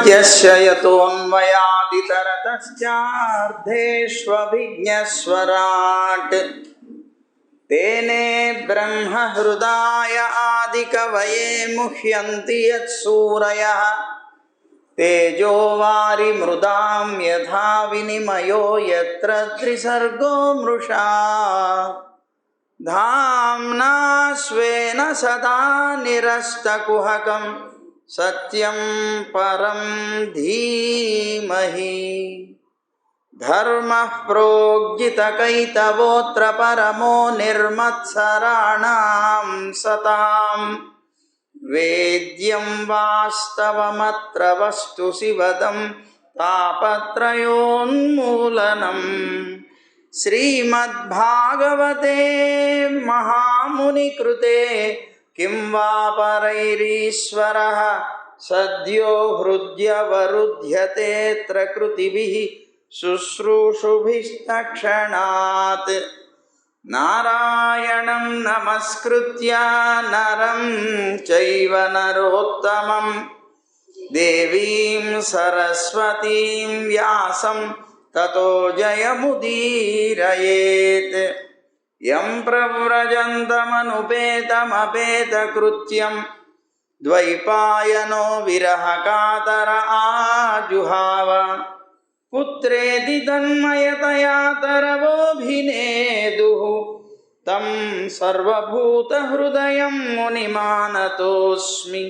यस्य यतोऽन्वयादितरतश्चार्धेष्वभिज्ञस्वराट् तेने ब्रह्म हृदाय आदिकवये मुह्यन्ति यत्सूरयः तेजो वारिमृदां यथा विनिमयो यत्र त्रिसर्गो मृषा धाम्ना स्वेन सदा निरस्तकुहकं सत्यं परं धीमहि धर्मः प्रोज्झितकैतवोऽत्र परमो निर्मत्सराणां सतां वेद्यं वास्तवमत्र वस्तु शिवदं तापत्रयोन्मूलनम् श्रीमद्भागवते महामुनिकृते किं वा परैरीश्वरः सद्यो हृद्यवरुध्यतेऽत्र कृतिभिः शुश्रूषुभिस्तक्षणात् नारायणं नमस्कृत्य नरं चैव नरोत्तमं देवीं सरस्वतीं व्यासं ततो जयमुदीरयेत् यं प्रव्रजन्तमनुपेतमपेतकृत्यं द्वैपायनो विरहकातर आजुहाव पुत्रेति तन्मयतया तरवोऽभिनेदुः तं सर्वभूतहृदयं मुनिमानतोऽस्मि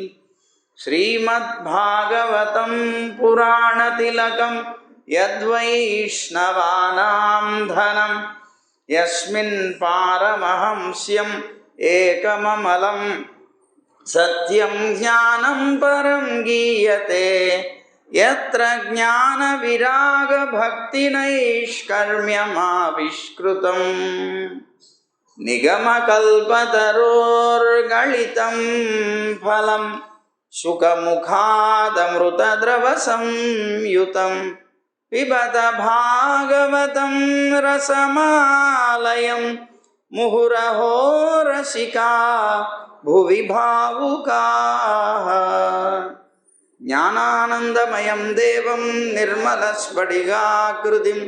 श्रीमद्भागवतं पुराणतिलकं यद्वैष्णवानां धनं यस्मिन् पारमहंस्यम् एकममलं सत्यं ज्ञानं परं गीयते यत्र ज्ञानविरागभक्तिनैष्कर्म्यमाविष्कृतं निगमकल्पतरोर्गलितं फलं सुखमुखादमृतद्रवसंयुतं पिबत भागवतं रसमालयं मुहुरहो रसिका भुवि भावुकाः ज्ञानानन्दमयं देवं निर्मलस्फटिकाकृतिम्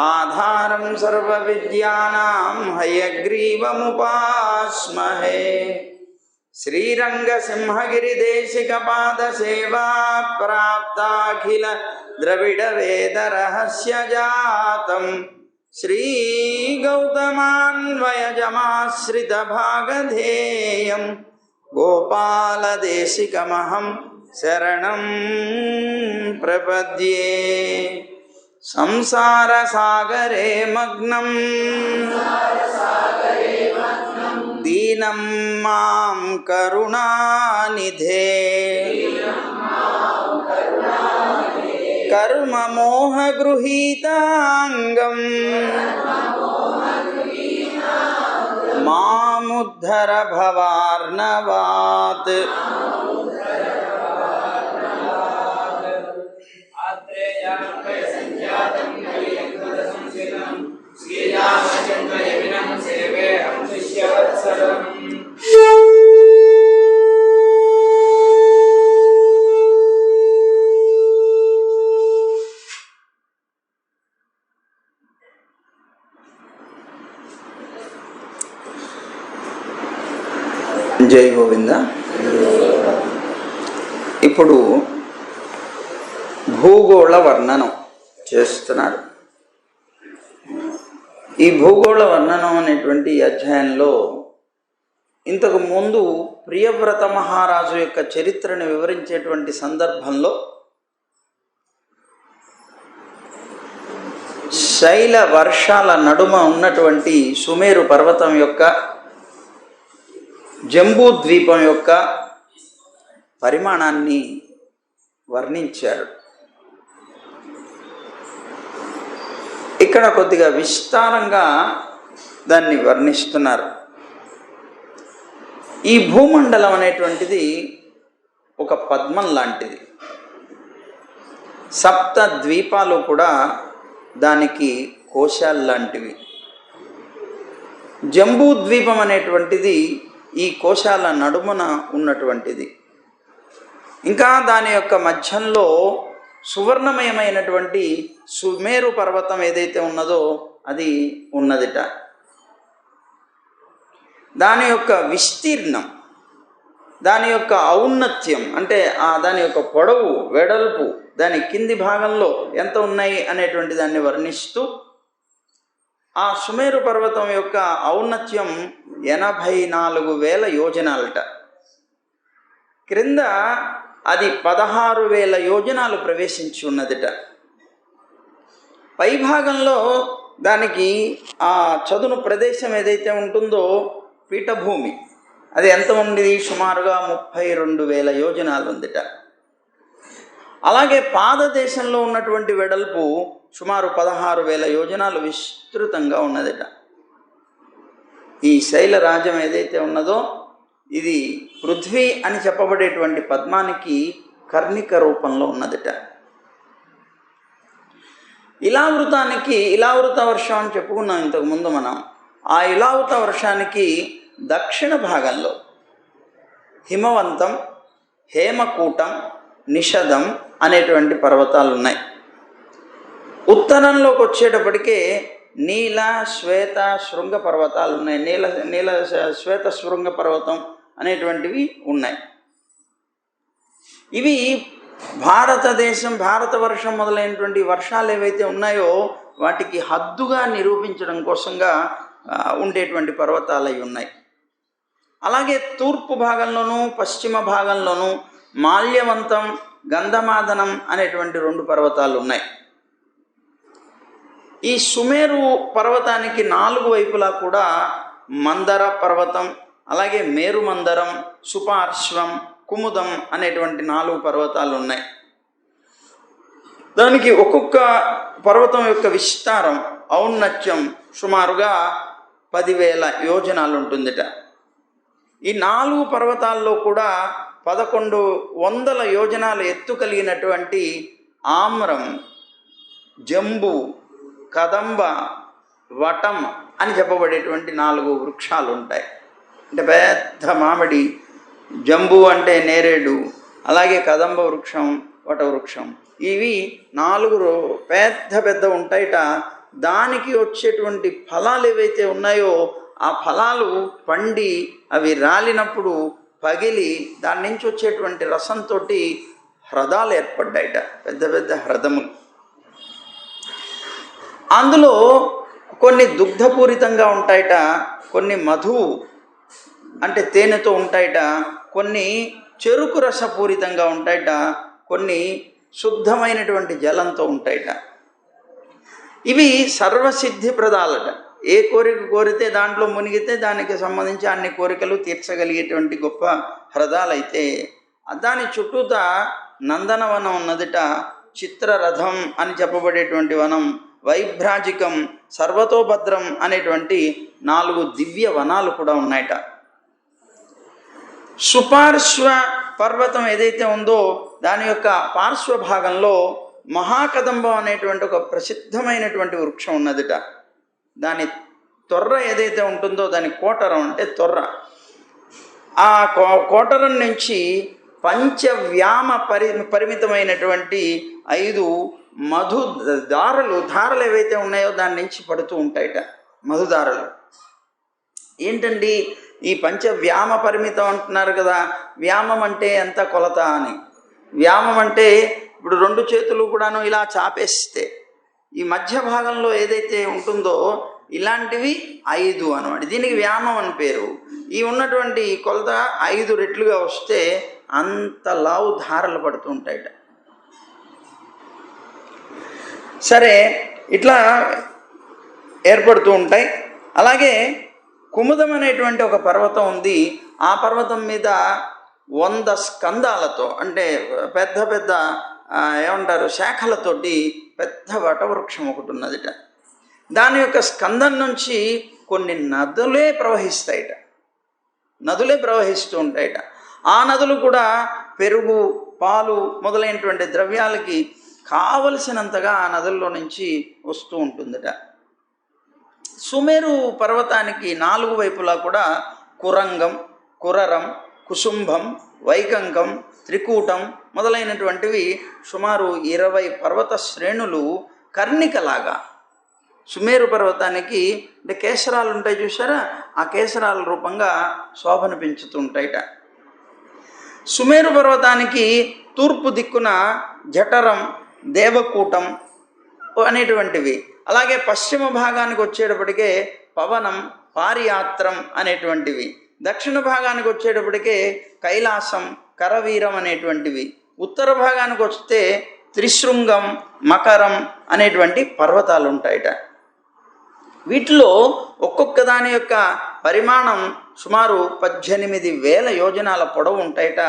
आधारं सर्वविद्यानां हयग्रीवमुपास्महे श्रीरङ्गसिंहगिरिदेशिकपादसेवा प्राप्ताखिल द्रविडवेदरहस्यजातं श्रीगौतमान्वयजमाश्रितभागधेयं गोपालदेशिकमहं शरणं प्रपद्ये संसारसागरे मग्नं दीनं मां करुणानिधे कर्ममोहगृहीताङ्गं मामुद्धर भवार्णवात् జై గోవింద. ఇప్పుడు భూగోళ వర్ణనం చేస్తున్నాడు. ఈ భూగోళ వర్ణనం అనేటువంటి అధ్యాయంలో ఇంతకు ముందు ప్రియవ్రత మహారాజు యొక్క చరిత్రను వివరించేటువంటి సందర్భంలో శైల వర్షాల నడుమ ఉన్నటువంటి సుమేరు పర్వతం యొక్క జంబూ ద్వీపం యొక్క పరిమాణాన్ని వర్ణించారు. ఇక్కడ కొద్దిగా విస్తారంగా దాన్ని వర్ణిస్తున్నారు. ఈ భూమండలం అనేటువంటిది ఒక పద్మం లాంటిది. సప్త ద్వీపాలు కూడా దానికి కోశాలు లాంటివి. జంబూ ద్వీపం అనేటువంటిది ఈ కోశాల నడుమున ఉన్నటువంటిది. ఇంకా దాని యొక్క మధ్యంలో సువర్ణమయమైనటువంటి సుమేరు పర్వతం ఏదైతే ఉన్నదో అది ఉన్నదిట. దాని యొక్క విస్తీర్ణం, దాని యొక్క ఔన్నత్యం అంటే దాని యొక్క పొడవు, వెడల్పు, దాని కింది భాగంలో ఎంత ఉన్నాయి అనేటువంటి దాన్ని వర్ణిస్తూ ఆ సుమేరు పర్వతం యొక్క ఔన్నత్యం 84,000 యోజనాలట. క్రింద అది 16,000 యోజనాలు ప్రవేశించి ఉన్నదిట. పై భాగంలో దానికి ఆ చదును ప్రదేశం ఏదైతే ఉంటుందో పీఠభూమి, అది ఎంత ఉంది? సుమారుగా 32,000 యోజనాలు ఉందిట. అలాగే పాదదేశంలో ఉన్నటువంటి వెడల్పు సుమారు 16,000 యోజనాలు విస్తృతంగా ఉన్నదిట. ఈ శైలరాజం ఏదైతే ఉన్నదో ఇది పృథ్వీ అని చెప్పబడేటువంటి పద్మానికి కర్ణిక రూపంలో ఉన్నదిట. ఇలావృత వర్షం అని చెప్పుకున్నాం ఇంతకుముందు మనం. ఆ ఇలావృత వర్షానికి దక్షిణ భాగంలో హిమవంతం, హేమకూటం, నిషదం అనేటువంటి పర్వతాలు ఉన్నాయి. ఉత్తరంలోకి వచ్చేటప్పటికే నీల, శ్వేత, శృంగ పర్వతాలు ఉన్నాయి. నీల శ్వేత శృంగ పర్వతం అనేటువంటివి ఉన్నాయి. ఇవి భారతదేశం, భారతవర్షం మొదలైనటువంటి వర్షాలు ఏవైతే ఉన్నాయో వాటికి హద్దుగా నిరూపించడం కోసంగా ఉండేటువంటి పర్వతాలు అవి ఉన్నాయి. అలాగే తూర్పు భాగంలోనూ పశ్చిమ భాగంలోనూ మాల్యవంతం, గంధమాదనం అనేటువంటి 2 పర్వతాలు ఉన్నాయి. ఈ సుమేరు పర్వతానికి 4 వైపులా కూడా మందర పర్వతం, అలాగే మేరుమందరం, సుపార్శ్వం, కుముదం అనేటువంటి 4 పర్వతాలు ఉన్నాయి. దానికి ఒక్కొక్క పర్వతం యొక్క విస్తారం, ఔన్నత్యం సుమారుగా 10,000 యోజనాలు ఉంటుందిట. ఈ 4 పర్వతాల్లో కూడా 1,100 యోజనాల ఎత్తు కలిగినటువంటి ఆమ్రం, జంబు, కదంబ, వటం అని చెప్పబడేటువంటి 4 వృక్షాలు ఉంటాయి. అంటే పెద్ద మామిడి, జంబు అంటే నేరేడు, అలాగే కదంబ వృక్షం, వట వృక్షం, ఇవి 4 పెద్ద పెద్ద ఉంటాయిట. దానికి వచ్చేటువంటి ఫలాలు ఏవైతే ఉన్నాయో ఆ ఫలాలు పండి అవి రాలినప్పుడు పగిలి దాని నుంచి వచ్చేటువంటి రసంతో హ్రదాలు ఏర్పడ్డాయిట, పెద్ద పెద్ద హ్రదములు. అందులో కొన్ని దుగ్ధపూరితంగా ఉంటాయిట, కొన్ని మధువు అంటే తేనెతో ఉంటాయిట, కొన్ని చెరుకు రసపూరితంగా ఉంటాయిట, కొన్ని శుద్ధమైనటువంటి జలంతో ఉంటాయిట. ఇవి సర్వసిద్ధిప్రదాలట. ఏ కోరిక కోరితే దాంట్లో మునిగితే దానికి సంబంధించి అన్ని కోరికలు తీర్చగలిగేటువంటి గొప్ప హ్రదాలైతే దాని చుట్టూత నందనవనం ఉన్నదిట. చిత్రరథం అని చెప్పబడేటువంటి వనం, వైభ్రాజికం, సర్వతోభద్రం అనేటువంటి 4 దివ్య వనాలు కూడా ఉన్నాయట. సుపార్శ్వ పర్వతం ఏదైతే ఉందో దాని యొక్క పార్శ్వ భాగంలో మహాకదంబం అనేటువంటి ఒక ప్రసిద్ధమైనటువంటి వృక్షం ఉన్నదిట. దాని తొర్ర ఏదైతే ఉంటుందో దాని కోటరం అంటే తొర్ర, ఆ కోటరం నుంచి పంచవ్యామ పరిమితమైనటువంటి 5 మధు ధారలు ఏవైతే ఉన్నాయో దాని నుంచి పడుతూ ఉంటాయిట, మధుదారలు. ఏంటండి ఈ పంచవ్యామ పరిమితం అంటున్నారు కదా, వ్యామం అంటే ఎంత కొలత అని. వ్యామం అంటే ఇప్పుడు 2 చేతులు కూడాను ఇలా చాపేస్తే ఈ మధ్య భాగంలో ఏదైతే ఉంటుందో ఇలాంటివి 5 అన్నమాట. దీనికి వ్యామం అని పేరు. ఈ ఉన్నటువంటి కొలత 5 రెట్లుగా వస్తే అంత లావు ధారలు పడుతూ ఉంటాయట. సరే, ఇట్లా ఏర్పడుతూ ఉంటాయి. అలాగే కుముదం అనేటువంటి ఒక పర్వతం ఉంది. ఆ పర్వతం మీద 100 స్కందాలతో అంటే పెద్ద పెద్ద ఏమంటారు శాఖలతోటి పెద్ద వటవృక్షం ఒకటి ఉన్నదిట. దాని యొక్క స్కందం నుంచి కొన్ని నదులే ప్రవహిస్తాయిట, నదులే ప్రవహిస్తూ ఉంటాయిట. ఆ నదులు కూడా పెరుగు, పాలు మొదలైనటువంటి ద్రవ్యాలకి కావలసినంతగా ఆ నదుల్లో నుంచి వస్తూ ఉంటుందిట. సుమేరు పర్వతానికి 4 వైపులా కూడా కురంగం, కురరం, కుసుంభం, వైకంకం, త్రికూటం మొదలైనటువంటివి సుమారు 20 పర్వత శ్రేణులు కర్ణికలాగా సుమేరు పర్వతానికి అంటే కేసరాలు ఉంటాయి చూసారా, ఆ కేసరాల రూపంగా శోభను పెంచుతుంటాయిట. సుమేరు పర్వతానికి తూర్పు దిక్కున జఠరం, దేవకూటం అనేటువంటివి, అలాగే పశ్చిమ భాగానికి వచ్చేటప్పటికే పవనం, పారియాత్రం అనేటువంటివి, దక్షిణ భాగానికి వచ్చేటప్పటికే కైలాసం, కరవీరం అనేటువంటివి, ఉత్తర భాగానికి వస్తే త్రిశృంగం, మకరం అనేటువంటి పర్వతాలు ఉంటాయిట. వీటిలో ఒక్కొక్క దాని యొక్క పరిమాణం సుమారు 18,000 యోజనాల పొడవు ఉంటాయిట,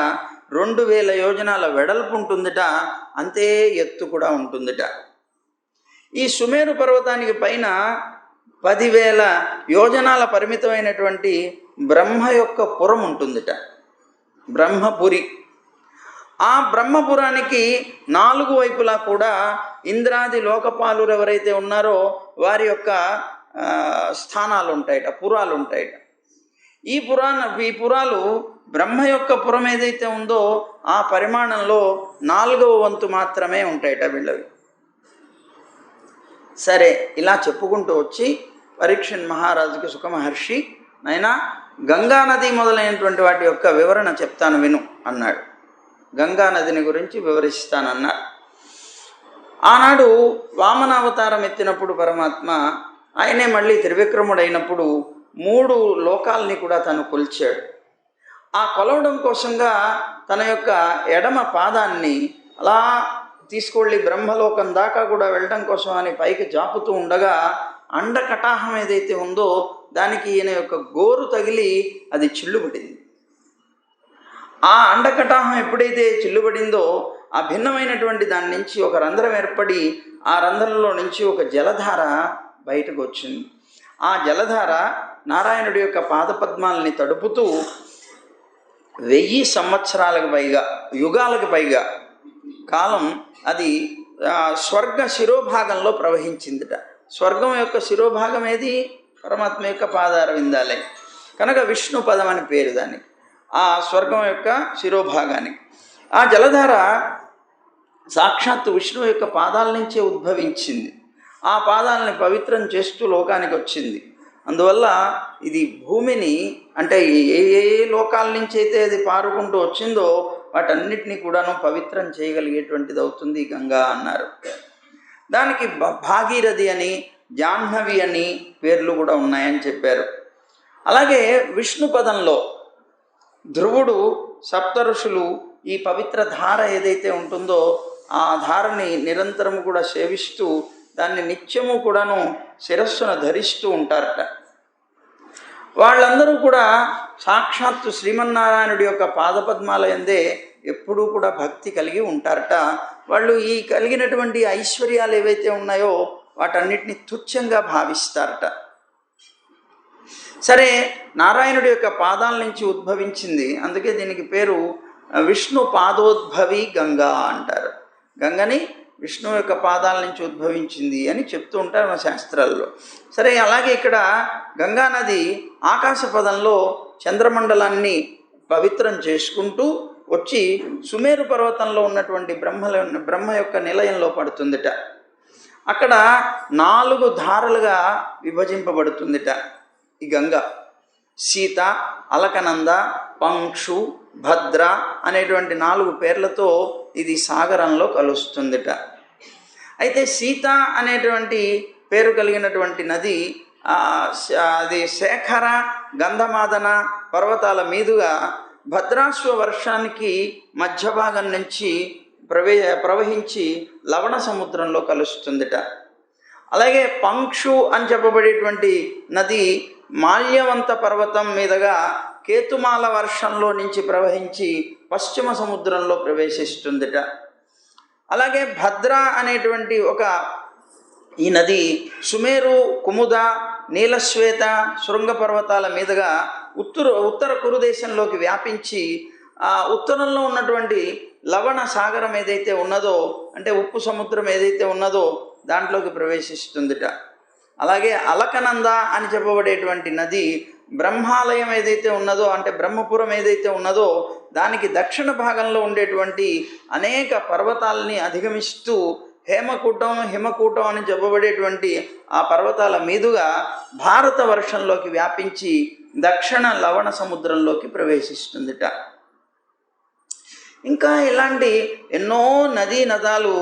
2,000 యోజనాల వెడల్పు ఉంటుందిట, అంతే ఎత్తు కూడా ఉంటుందిట. ఈ సుమేరు పర్వతానికి పైన 10,000 యోజనాల పరిమితమైనటువంటి బ్రహ్మ యొక్క పురం ఉంటుందిట, బ్రహ్మపురి. ఆ బ్రహ్మపురానికి 4 వైపులా కూడా ఇంద్రాది లోకపాలురు ఎవరైతే ఉన్నారో వారి యొక్క స్థానాలు ఉంటాయిట, పురాలు ఉంటాయిట. ఈ పురాలు బ్రహ్మ యొక్క పురం ఏదైతే ఉందో ఆ పరిమాణంలో 4వ వంతు మాత్రమే ఉంటాయిట వీళ్ళవి. సరే, ఇలా చెప్పుకుంటూ వచ్చి పరీక్షణ్ మహారాజుకి సుఖమహర్షి, నైనా గంగా నది మొదలైనటువంటి వాటి యొక్క వివరణ చెప్తాను విను అన్నాడు. గంగా నదిని గురించి వివరిస్తానన్నారు. ఆనాడు వామనావతారం ఎత్తినప్పుడు పరమాత్మ ఆయనే మళ్ళీ త్రివిక్రముడైనప్పుడు 3 లోకాలని కూడా తను కొలిచాడు. ఆ కొలవడం కోసంగా తన యొక్క ఎడమ పాదాన్ని అలా తీసుకెళ్ళి బ్రహ్మలోకం దాకా కూడా వెళ్ళడం కోసం అని పైకి జాపుతూ ఉండగా అండకటాహం ఏదైతే ఉందో దానికి ఈయన యొక్క గోరు తగిలి అది చిల్లుబడింది. ఆ అండకటాహం ఎప్పుడైతే చిల్లుబడిందో ఆ భిన్నమైనటువంటి దాని నుంచి ఒక రంధ్రం ఏర్పడి ఆ రంధ్రంలో నుంచి ఒక జలధార బయటకు వచ్చింది. ఆ జలధార నారాయణుడి యొక్క పాదపద్మాలని తడుపుతూ 1000 సంవత్సరాలకు పైగా, యుగాలకు పైగా కాలం అది స్వర్గ శిరోభాగంలో ప్రవహించిందిట. స్వర్గం యొక్క శిరోభాగం ఏది? పరమాత్మ యొక్క పాదార విందాలే కనుక విష్ణు పదం అని పేరు దానికి, ఆ స్వర్గం యొక్క శిరోభాగానికి. ఆ జలధార సాక్షాత్తు విష్ణువు యొక్క పాదాల నుంచే ఉద్భవించింది. ఆ పాదాలని పవిత్రం చేస్తూ లోకానికి వచ్చింది. అందువల్ల ఇది భూమిని అంటే ఏ ఏ లోకాల నుంచి అయితే అది పారుకుంటూ వచ్చిందో వాటన్నిటినీ కూడాను పవిత్రం చేయగలిగేటువంటిది అవుతుంది గంగా అన్నారు. దానికి భాగీరథి అని, జాహ్నవి అని పేర్లు కూడా ఉన్నాయని చెప్పారు. అలాగే విష్ణు పదంలో ధ్రువుడు, సప్తఋషులు ఈ పవిత్ర ధార ఏదైతే ఉంటుందో ఆ ధారని నిరంతరము కూడా సేవిస్తూ దాన్ని నిత్యము కూడాను శిరస్సును ధరిస్తూ ఉంటారట. వాళ్ళందరూ కూడా సాక్షాత్తు శ్రీమన్నారాయణుడి యొక్క పాదపద్మాల యందే ఎప్పుడూ కూడా భక్తి కలిగి ఉంటారట. వాళ్ళు ఈ కలిగినటువంటి ఐశ్వర్యాలు ఏవైతే ఉన్నాయో వాటన్నిటిని తుచ్చంగా భావిస్తారట. సరే, నారాయణుడి యొక్క పాదాల నుంచి ఉద్భవించింది, అందుకే దీనికి పేరు విష్ణు పాదోద్భవి గంగా అంటారు. గంగని విష్ణువు యొక్క పాదాల నుంచి ఉద్భవించింది అని చెప్తూ ఉంటారు మన శాస్త్రాల్లో. సరే, అలాగే ఇక్కడ గంగా నది ఆకాశ పదంలో చంద్రమండలాన్ని పవిత్రం చేసుకుంటూ వచ్చి సుమేరు పర్వతంలో ఉన్నటువంటి బ్రహ్మ యొక్క నిలయంలో పడుతుందిట. అక్కడ 4 ధారలుగా విభజింపబడుతుందిట ఈ గంగ. సీత, అలకనంద, పంక్షు, భద్ర అనేటువంటి 4 పేర్లతో ఇది సాగరంలో కలుస్తుందిట. అయితే సీత అనేటువంటి పేరు కలిగినటువంటి నది అది శేఖర, గంధమాదన పర్వతాల మీదుగా భద్రాశ్వ వర్షానికి మధ్య భాగం నుంచి ప్రవహించి లవణ సముద్రంలో కలుస్తుందిట. అలాగే పంక్షు అని చెప్పబడేటువంటి నది మాల్యవంత పర్వతం మీదుగా కేతుమాల వర్షంలో నుంచి ప్రవహించి పశ్చిమ సముద్రంలో ప్రవేశిస్తుందిట. అలాగే భద్ర అనేటువంటి ఈ నది సుమేరు, కుముద, నీలశ్వేత శృంగ పర్వతాల మీదుగా ఉత్తర కురుదేశంలోకి వ్యాపించి ఆ ఉత్తరంలో ఉన్నటువంటి లవణ సాగరం ఏదైతే ఉన్నదో అంటే ఉప్పు సముద్రం ఏదైతే ఉన్నదో దాంట్లోకి ప్రవేశిస్తుందిట. అలాగే అలకనంద అని చెప్పబడేటువంటి నది బ్రహ్మాలయం ఏదైతే ఉన్నదో, అంటే బ్రహ్మపురం ఏదైతే ఉన్నదో, దానికి దక్షిణ భాగంలో ఉండేటువంటి అనేక పర్వతాలని అధిగమిస్తూ హేమకూటం హిమకూటం అని చెప్పబడేటువంటి ఆ పర్వతాల మీదుగా భారతవర్షంలోకి వ్యాపించి దక్షిణ లవణ సముద్రంలోకి ప్రవేశిస్తుందిట. ఇంకా ఇలాంటి ఎన్నో నదీ నదాలు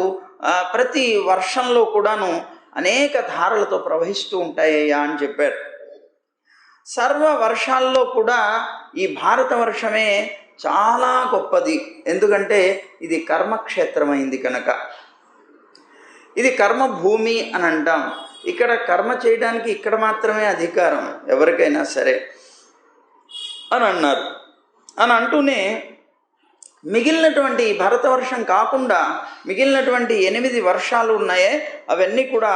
ప్రతి వర్షంలో కూడాను అనేక ధారలతో ప్రవహిస్తూ ఉంటాయ్యా అని చెప్పారు. సర్వ వర్షాల్లో కూడా ఈ భారతవర్షమే చాలా గొప్పది. ఎందుకంటే ఇది కర్మక్షేత్రమైంది కనుక. ఇది కర్మభూమి అని అంటాం. ఇక్కడ కర్మ చేయడానికి ఇక్కడ మాత్రమే అధికారం ఎవరికైనా సరే అని అన్నారు. అని అంటూనే మిగిలినటువంటి భరతవర్షం కాకుండా మిగిలినటువంటి 8 వర్షాలు ఉన్నాయే, అవన్నీ కూడా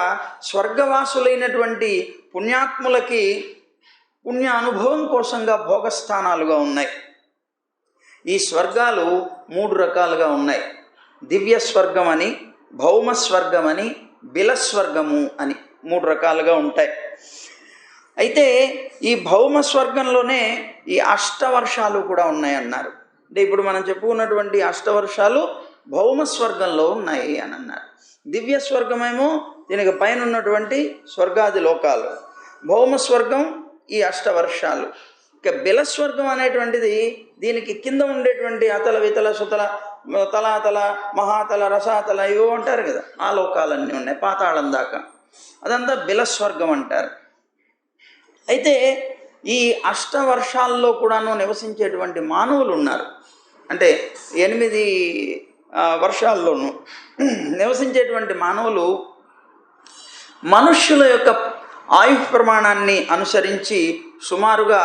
స్వర్గవాసులైనటువంటి పుణ్యాత్ములకి పుణ్య అనుభవం కోసంగా భోగస్థానాలుగా ఉన్నాయి. ఈ స్వర్గాలు 3 రకాలుగా ఉన్నాయి. దివ్య స్వర్గం అని, భౌమ స్వర్గం అని, బిలస్వర్గము అని 3 రకాలుగా ఉంటాయి. అయితే ఈ భౌమ స్వర్గంలోనే ఈ అష్టవర్షాలు కూడా ఉన్నాయన్నారు. అంటే ఇప్పుడు మనం చెప్పుకున్నటువంటి అష్టవర్షాలు భౌమ స్వర్గంలో ఉన్నాయి అని అన్నారు. దివ్య స్వర్గమేమో దీనికి పైన ఉన్నటువంటి స్వర్గాది లోకాలు, భౌమ స్వర్గం ఈ అష్టవర్షాలు. ఇక బిలస్వర్గం అనేటువంటిది దీనికి కింద ఉండేటువంటి అతల వితల సుతల తలాతల మహాతల రసాతల ఇవో అంటారు కదా, ఆ లోకాలన్నీ ఉన్నాయి పాతాళం దాకా. అదంతా బిలస్వర్గం అంటారు. అయితే ఈ అష్టవర్షాల్లో కూడాను నివసించేటువంటి మానవులు ఉన్నారు. అంటే 8 వర్షాల్లోనూ నివసించేటువంటి మానవులు మనుష్యుల యొక్క ఆయుష్ ప్రమాణాన్ని అనుసరించి సుమారుగా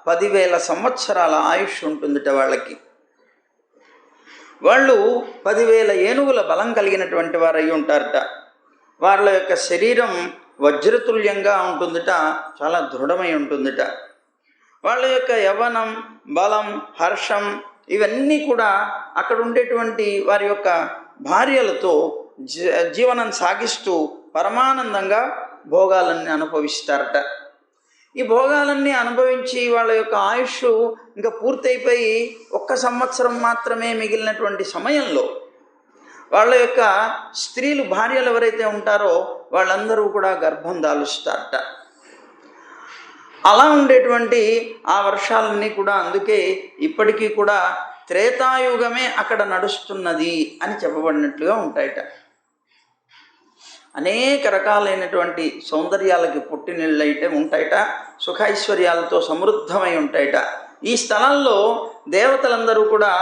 10,000 సంవత్సరాల ఆయుష్ ఉంటుందిట వాళ్ళకి. వాళ్ళు 10,000 ఏనుగుల బలం కలిగినటువంటి వారు అయి ఉంటారట. వాళ్ళ యొక్క శరీరం వజ్రతుల్యంగా ఉంటుందిట, చాలా దృఢమై ఉంటుందిట. వాళ్ళ యొక్క యవ్వనం, బలం, హర్షం ఇవన్నీ కూడా అక్కడ ఉండేటువంటి వారి యొక్క భార్యలతో జీవనం సాగిస్తూ పరమానందంగా భోగాలన్నీ అనుభవిస్తారట. ఈ భోగాలన్నీ అనుభవించి వాళ్ళ యొక్క ఆయుష్ ఇంకా పూర్తయిపోయి 1 సంవత్సరం మాత్రమే మిగిలినటువంటి సమయంలో వాళ్ళ యొక్క స్త్రీలు, భార్యలు ఎవరైతే ఉంటారో వాళ్ళందరూ కూడా గర్భం దాలుస్తారట. అలా ఉండేటువంటి ఆ వర్షాలన్నీ కూడా అందుకే ఇప్పటికీ కూడా త్రేతాయుగమే అక్కడ నడుస్తున్నది అని చెప్పబడినట్లుగా ఉంటాయట. అనేక రకాలైనటువంటి సౌందర్యాలకి పుట్టినిళ్ళు అయితే ఉంటాయట, సుఖైశ్వర్యాలతో సమృద్ధమై ఉంటాయట. ఈ స్థలంలో దేవతలందరూ కూడా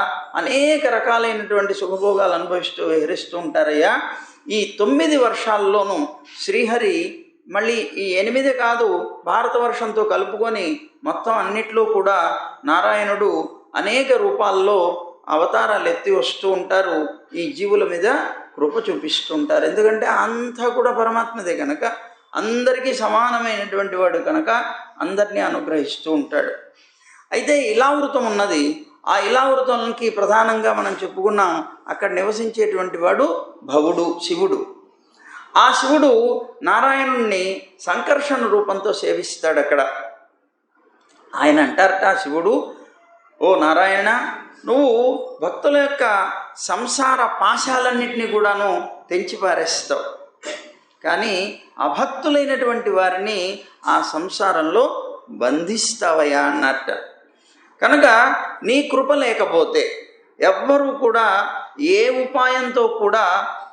అనేక రకాలైనటువంటి సుఖభోగాలు అనుభవిస్తూ విహరిస్తూ ఉంటారయ్యా. ఈ 9 వర్షాల్లోనూ శ్రీహరి మళ్ళీ ఈ 8 కాదు, భారతవర్షంతో కలుపుకొని మొత్తం అన్నిట్లో కూడా నారాయణుడు అనేక రూపాల్లో అవతారాలు ఎత్తి వస్తూ ఉంటారు. ఈ జీవుల మీద కృప చూపిస్తూ ఉంటారు. ఎందుకంటే అంతా కూడా పరమాత్మదే కనుక, అందరికీ సమానమైనటువంటి వాడు కనుక అందరినీ అనుగ్రహిస్తూ ఉంటాడు. అయితే ఇలావృతం ఉన్నది. ఆ ఇలావృతానికి ప్రధానంగా మనం చెప్పుకున్నాం, అక్కడ నివసించేటువంటి వాడు భవుడు, శివుడు. ఆ శివుడు నారాయణుణ్ణి సంకర్షణ రూపంతో సేవిస్తాడు అక్కడ. ఆయన అంటారట శివుడు, ఓ నారాయణ, నువ్వు భక్తుల యొక్క సంసార పాశాలన్నింటినీ కూడాను తెంచిపారేస్తావు, కానీ అభక్తులైనటువంటి వారిని ఆ సంసారంలో బంధిస్తావయ్యా అన్నట్ట. కనుక నీ కృప లేకపోతే ఎవ్వరూ కూడా ఏ ఉపాయంతో కూడా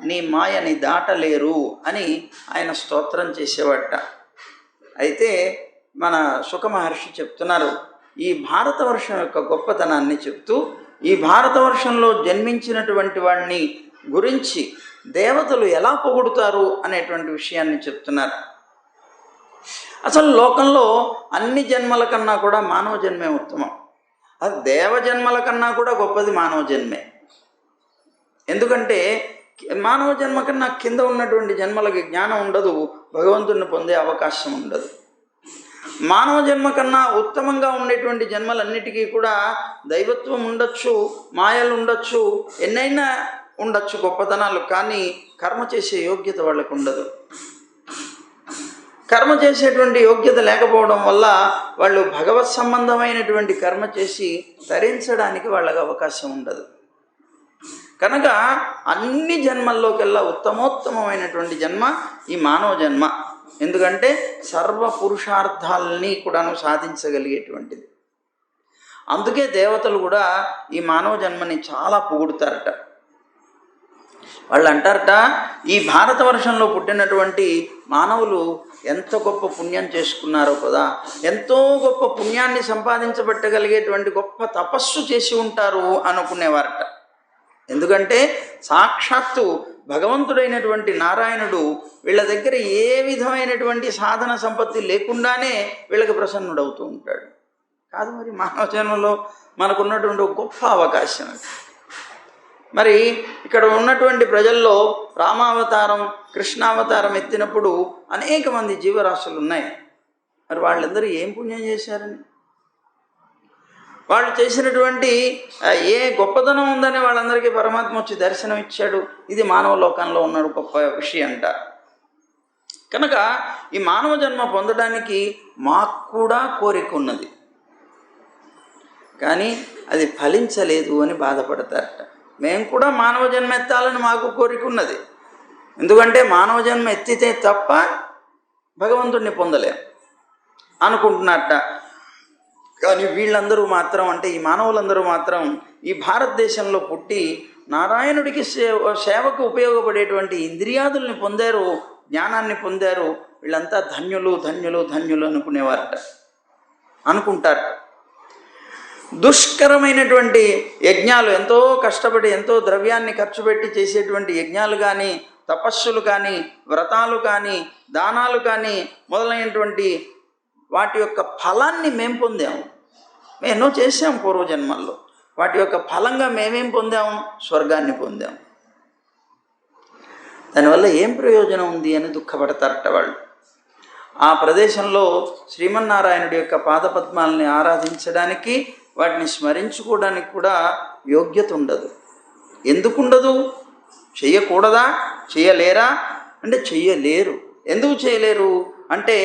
నీ మాయని దాటలేరు అని ఆయన స్తోత్రం చేసేవాట. అయితే మన సుఖ మహర్షి చెప్తున్నారు, ఈ భారతవర్షం యొక్క గొప్పతనాన్ని చెప్తూ ఈ భారతవర్షంలో జన్మించినటువంటి వాడిని గురించి దేవతలు ఎలా పొగుడుతారు అనేటువంటి విషయాన్ని చెప్తున్నారు. అసలు లోకంలో అన్ని జన్మల కన్నా కూడా మానవ జన్మే ఉత్తమం. అది దేవ జన్మల కన్నా కూడా గొప్పది మానవ జన్మే. ఎందుకంటే మానవ జన్మ కన్నా కింద ఉన్నటువంటి జన్మలకి జ్ఞానం ఉండదు, భగవంతుడిని పొందే అవకాశం ఉండదు. మానవ జన్మ కన్నా ఉత్తమంగా ఉండేటువంటి జన్మలన్నిటికీ కూడా దైవత్వం ఉండొచ్చు, మాయలు ఉండొచ్చు, ఎన్నైనా ఉండొచ్చు గొప్పతనాలు, కానీ కర్మ చేసే యోగ్యత వాళ్ళకు ఉండదు. కర్మ చేసేటువంటి యోగ్యత లేకపోవడం వల్ల వాళ్ళు భగవత్ సంబంధమైనటువంటి కర్మ చేసి తరించడానికి వాళ్ళకి అవకాశం ఉండదు. కనుక అన్ని జన్మల్లోకెల్లా ఉత్తమోత్తమమైనటువంటి జన్మ ఈ మానవ జన్మ. ఎందుకంటే సర్వ పురుషార్థాలని కూడాను సాధించగలిగేటువంటిది. అందుకే దేవతలు కూడా ఈ మానవ జన్మని చాలా పొగుడుతారట. వాళ్ళు అంటారట, ఈ భారతవర్షంలో పుట్టినటువంటి మానవులు ఎంత గొప్ప పుణ్యం చేసుకున్నారో కదా, ఎంతో గొప్ప పుణ్యాన్ని సంపాదించబట్టగలిగేటువంటి గొప్ప తపస్సు చేసి ఉంటారు అనుకునేవారట. ఎందుకంటే సాక్షాత్తు భగవంతుడైనటువంటి నారాయణుడు వీళ్ళ దగ్గర ఏ విధమైనటువంటి సాధన సంపత్తి లేకుండానే వీళ్ళకి ప్రసన్నుడవుతూ ఉంటాడు. కాదు మరి మానవ జన్మలో మనకున్నటువంటి గొప్ప అవకాశం. మరి ఇక్కడ ఉన్నటువంటి ప్రజల్లో రామావతారం, కృష్ణావతారం ఎత్తినప్పుడు అనేక మంది జీవరాశులు ఉన్నాయి. మరి వాళ్ళందరూ ఏం పుణ్యం చేశారని, వాళ్ళు చేసినటువంటి ఏ గొప్పతనం ఉందని వాళ్ళందరికీ పరమాత్మ వచ్చి దర్శనం ఇచ్చాడు. ఇది మానవ లోకంలో ఉన్న గొప్ప విషయం అంట. కనుక ఈ మానవ జన్మ పొందడానికి మాకు కూడా కోరిక ఉన్నది, కానీ అది ఫలించలేదు అని బాధపడతారట. మేము కూడా మానవ జన్మ ఎత్తాలని మాకు కోరిక ఉన్నది, ఎందుకంటే మానవ జన్మ ఎత్తితే తప్ప భగవంతుడిని పొందలేం అనుకుంటున్నట్ట. కానీ వీళ్ళందరూ మాత్రం, అంటే ఈ మానవులందరూ మాత్రం ఈ భారతదేశంలో పుట్టి నారాయణుడికి సేవకు ఉపయోగపడేటువంటి ఇంద్రియాదుల్ని పొందారు, జ్ఞానాన్ని పొందారు. వీళ్ళంతా ధన్యులు ధన్యులు ధన్యులు అనుకుంటారు. దుష్కరమైనటువంటి యజ్ఞాలు, ఎంతో కష్టపడి ఎంతో ద్రవ్యాన్ని ఖర్చు పెట్టి చేసేటువంటి యజ్ఞాలు కానీ, తపస్సులు కానీ, వ్రతాలు కానీ, దానాలు కానీ మొదలైనటువంటి వాటి యొక్క ఫలాన్ని మేము పొందాము. మేము ఎన్నో చేసాము పూర్వజన్మల్లో. వాటి యొక్క ఫలంగా మేమేం పొందాము? స్వర్గాన్ని పొందాము. దానివల్ల ఏం ప్రయోజనం ఉంది అని దుఃఖపడతారట వాళ్ళు. ఆ ప్రదేశంలో శ్రీమన్నారాయణుడి యొక్క పాదపద్మాలని ఆరాధించడానికి, వాటిని స్మరించుకోవడానికి కూడా యోగ్యత ఉండదు. ఎందుకుండదు? చెయ్యకూడదా? చెయ్యలేరా అంటే చెయ్యలేరు. ఎందుకు చేయలేరు అంటే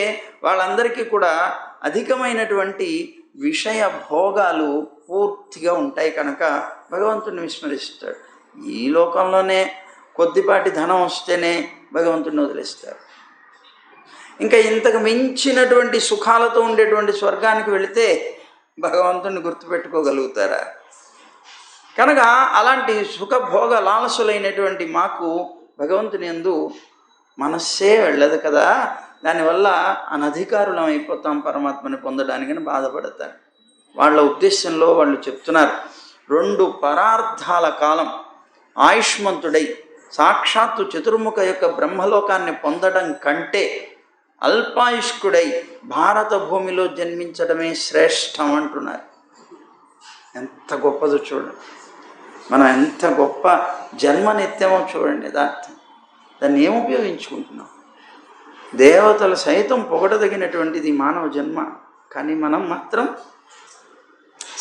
వాళ్ళందరికీ కూడా అధికమైనటువంటి విషయ భోగాలు పూర్తిగా ఉంటాయి కనుక భగవంతుడిని విస్మరిస్తాడు. ఈ లోకంలోనే కొద్దిపాటి ధనం వస్తేనే భగవంతుడిని వదిలేస్తారు. ఇంకా ఇంతకు మించినటువంటి సుఖాలతో ఉండేటువంటి స్వర్గానికి వెళితే భగవంతుడిని గుర్తుపెట్టుకోగలుగుతారా? కనుక అలాంటి సుఖభోగ లాలసులైనటువంటి మాకు భగవంతుని యందు మనస్సే వెళ్ళదు కదా, దానివల్ల అనధికారులం అయిపోతాం పరమాత్మని పొందడానికని బాధపడతారు. వాళ్ళ ఉద్దేశంలో వాళ్ళు చెప్తున్నారు, 2 పరార్థాల కాలం ఆయుష్మంతుడై సాక్షాత్తు చతుర్ముఖ యొక్క బ్రహ్మలోకాన్ని పొందడం కంటే అల్పాయుష్కుడై భారత భూమిలో జన్మించడమే శ్రేష్టం అంటున్నారు. ఎంత గొప్పదో చూడండి. మనం ఎంత గొప్ప జన్మనిత్యమో చూడండి. దాన్ని ఏం ఉపయోగించుకుంటున్నాం? దేవతలు సైతం పొగడదగినటువంటిది మానవ జన్మ, కానీ మనం మాత్రం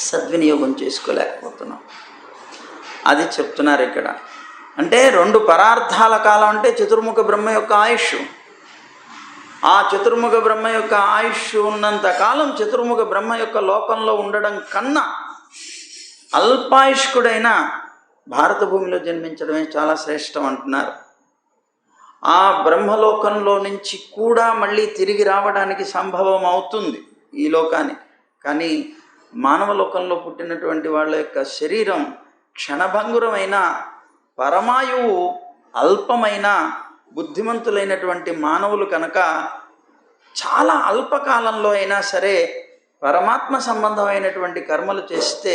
సద్వినియోగం చేసుకోలేకపోతున్నాం. అది చెప్తున్నారు ఇక్కడ. అంటే 2 పరార్థాల కాలం అంటే చతుర్ముఖ బ్రహ్మ యొక్క ఆయుష్. ఆ చతుర్ముఖ బ్రహ్మ యొక్క ఆయుష్ ఉన్నంత కాలం చతుర్ముఖ బ్రహ్మ యొక్క లోకంలో ఉండడం కన్నా అల్పాయుష్కుడైన భారత భూమిలో జన్మించడమే చాలా శ్రేష్టం అంటున్నారు. ఆ బ్రహ్మలోకంలో నుంచి కూడా మళ్ళీ తిరిగి రావడానికి సంభవం అవుతుంది ఈ లోకానికి. కానీ మానవ లోకంలో పుట్టినటువంటి వాళ్ళ యొక్క శరీరం క్షణభంగురమైన, పరమాయువు అల్పమైన బుద్ధిమంతులైనటువంటి మానవులు కనుక చాలా అల్పకాలంలో అయినా సరే పరమాత్మ సంబంధమైనటువంటి కర్మలు చేస్తే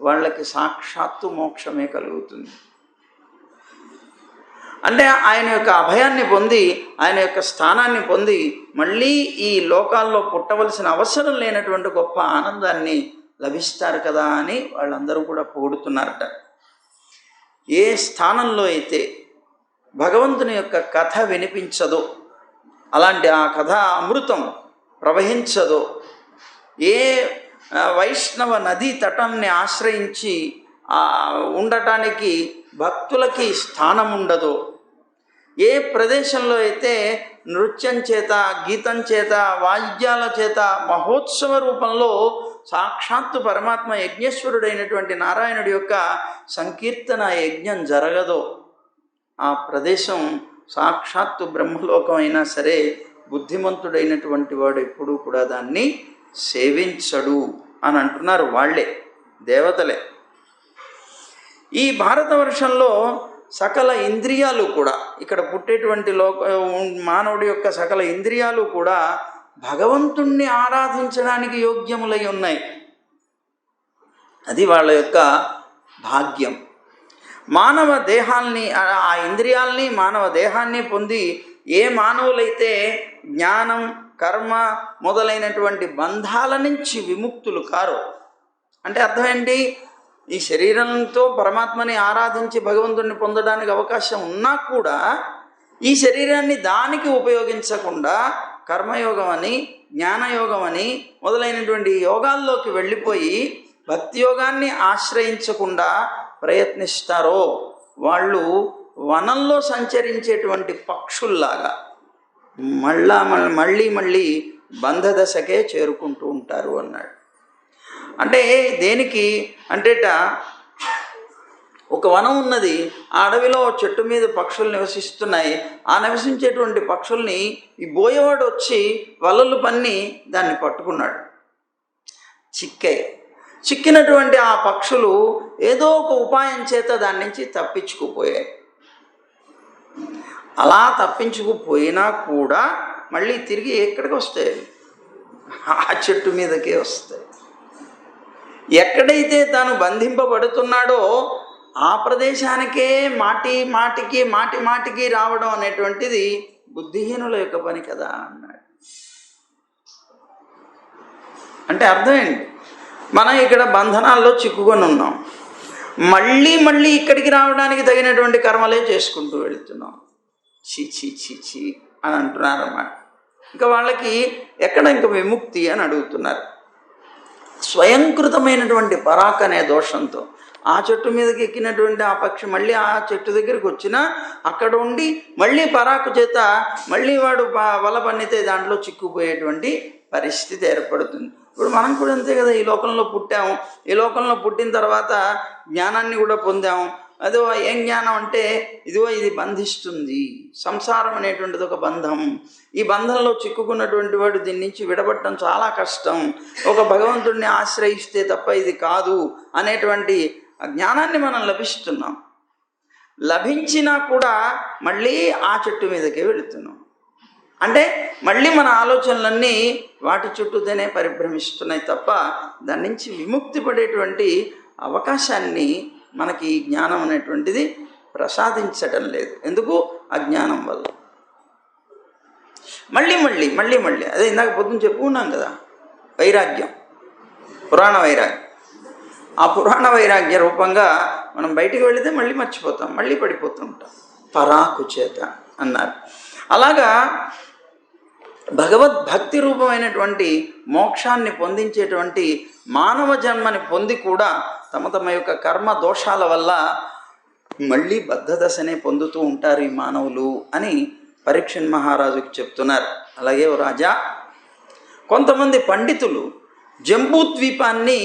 వాళ్ళకి సాక్షాత్తు మోక్షమే కలుగుతుంది. అంటే ఆయన యొక్క అభయాన్ని పొంది, ఆయన యొక్క స్థానాన్ని పొంది మళ్ళీ ఈ లోకాల్లో పుట్టవలసిన అవసరం లేనటువంటి గొప్ప ఆనందాన్ని లభిస్తారు కదా అని వాళ్ళందరూ కూడా పొగుడుతున్నారట. ఏ స్థానంలో అయితే భగవంతుని యొక్క కథ వినిపించదో, అలాంటి ఆ కథ అమృతం ప్రవహించదో, ఏ వైష్ణవ నదీ తటాన్ని ఆశ్రయించి ఉండటానికి భక్తులకి స్థానం ఉండదో, ఏ ప్రదేశంలో అయితే నృత్యం చేత, గీతం చేత, వాయిద్యాల చేత మహోత్సవ రూపంలో సాక్షాత్తు పరమాత్మ యజ్ఞేశ్వరుడైనటువంటి నారాయణుడి యొక్క సంకీర్తన యజ్ఞం జరగదో ఆ ప్రదేశం సాక్షాత్తు బ్రహ్మలోకం అయినా సరే బుద్ధిమంతుడైనటువంటి వాడు ఎప్పుడూ కూడా దాన్ని సేవించడు అని అంటున్నారు వాళ్ళే, దేవతలే. ఈ భారతవర్షంలో సకల ఇంద్రియాలు కూడా, ఇక్కడ పుట్టేటువంటి మానవుడి యొక్క సకల ఇంద్రియాలు కూడా భగవంతుణ్ణి ఆరాధించడానికి యోగ్యములై ఉన్నాయి. అది వాళ్ళ యొక్క భాగ్యం. మానవ దేహాల్ని, ఆ ఇంద్రియాల్ని, మానవ దేహాన్ని పొంది ఏ మానవులైతే జ్ఞానం, కర్మ మొదలైనటువంటి బంధాల నుంచి విముక్తులు కారో, అంటే అర్థం ఏంటి? ఈ శరీరంతో పరమాత్మని ఆరాధించి భగవంతుడిని పొందడానికి అవకాశం ఉన్నా కూడా ఈ శరీరాన్ని దానికి ఉపయోగించకుండా కర్మయోగం అని, జ్ఞానయోగం అని మొదలైనటువంటి యోగాల్లోకి వెళ్ళిపోయి భక్తి యోగాన్ని ఆశ్రయించకుండా ప్రయత్నిస్తారో వాళ్ళు వనంలో సంచరించేటువంటి పక్షుల్లాగా మళ్ళీ బంధదశకే చేరుకుంటూ ఉంటారు అన్నాడు. అంటే దేనికి అంటేట, ఒక వనం ఉన్నది, ఆ అడవిలో చెట్టు మీద పక్షులు నివసిస్తున్నాయి. ఆ నివసించేటువంటి పక్షుల్ని ఈ బోయేవాడు వచ్చి వలలు పన్ని దాన్ని పట్టుకున్నాడు. చిక్కినటువంటి ఆ పక్షులు ఏదో ఒక ఉపాయం చేత దాని నుంచి తప్పించుకుపోయాయి. అలా తప్పించుకుపోయినా కూడా మళ్ళీ తిరిగి ఎక్కడికి వస్తాయి? ఆ చెట్టు మీదకే వస్తాయి. ఎక్కడైతే తాను బంధింపబడుతున్నాడో ఆ ప్రదేశానికే మాటికి రావడం అనేటువంటిది బుద్ధిహీనుల యొక్క పని కదా అన్నాడు. అంటే అర్థం ఏంటి? మనం ఇక్కడ బంధనాల్లో చిక్కుకొని ఉన్నాం, మళ్ళీ ఇక్కడికి రావడానికి తగినటువంటి కర్మలే చేసుకుంటూ వెళుతున్నాం. చీ అని అంటున్నారు అన్నమాట. ఇంకా వాళ్ళకి ఎక్కడ ఇంకా విముక్తి అని అడుగుతున్నారు. స్వయంకృతమైనటువంటి పరాక్ అనే దోషంతో ఆ చెట్టు మీదకి ఎక్కినటువంటి ఆ పక్షి మళ్ళీ ఆ చెట్టు దగ్గరికి వచ్చినా అక్కడ ఉండి మళ్ళీ పరాకు చేత మళ్ళీ వాడు వల పన్నితే దాంట్లో చిక్కుపోయేటువంటి పరిస్థితి ఏర్పడుతుంది. ఇప్పుడు మనం కూడా అంతే కదా, ఈ లోకంలో పుట్టాము, ఈ లోకంలో పుట్టిన తర్వాత జ్ఞానాన్ని కూడా పొందాము. అదో ఏం జ్ఞానం అంటే, ఇదిగో ఇది బంధిస్తుంది, సంసారం అనేటువంటిది ఒక బంధం, ఈ బంధంలో చిక్కుకున్నటువంటి వాడు దీని నుంచి విడబడటం చాలా కష్టం, ఒక భగవంతుడిని ఆశ్రయిస్తే తప్ప ఇది కాదు అనేటువంటి జ్ఞానాన్ని మనం లభిస్తున్నాం. లభించినా కూడా మళ్ళీ ఆ చెట్టు మీదకే వెళుతున్నాం. అంటే మళ్ళీ మన ఆలోచనలన్నీ వాటి చుట్టూతోనే పరిభ్రమిస్తున్నాయి తప్ప దాని నుంచి విముక్తి పడేటువంటి అవకాశాన్ని మనకి జ్ఞానం అనేటువంటిది ప్రసాదించడం లేదు. ఎందుకు? అజ్ఞానం వల్ల. మళ్ళీ అదే ఇందాక పొద్దున చెప్పుకున్నాం కదా, వైరాగ్యం, పురాణ వైరాగ్యం. ఆ పురాణ వైరాగ్య రూపంగా మనం బయటికి వెళితే మళ్ళీ మర్చిపోతాం, మళ్ళీ పడిపోతూ ఉంటాం పరాకు చేత అన్నారు. అలాగా భగవద్భక్తి రూపమైనటువంటి మోక్షాన్ని పొందించేటువంటి మానవ జన్మని పొంది కూడా తమ యొక్క కర్మ దోషాల వల్ల మళ్ళీ బద్ధదశనే పొందుతూ ఉంటారు ఈ మానవులు అని పరీక్షణ్ మహారాజుకి చెప్తున్నారు. అలాగే ఓ రాజా, కొంతమంది పండితులు జంబూద్వీపాన్ని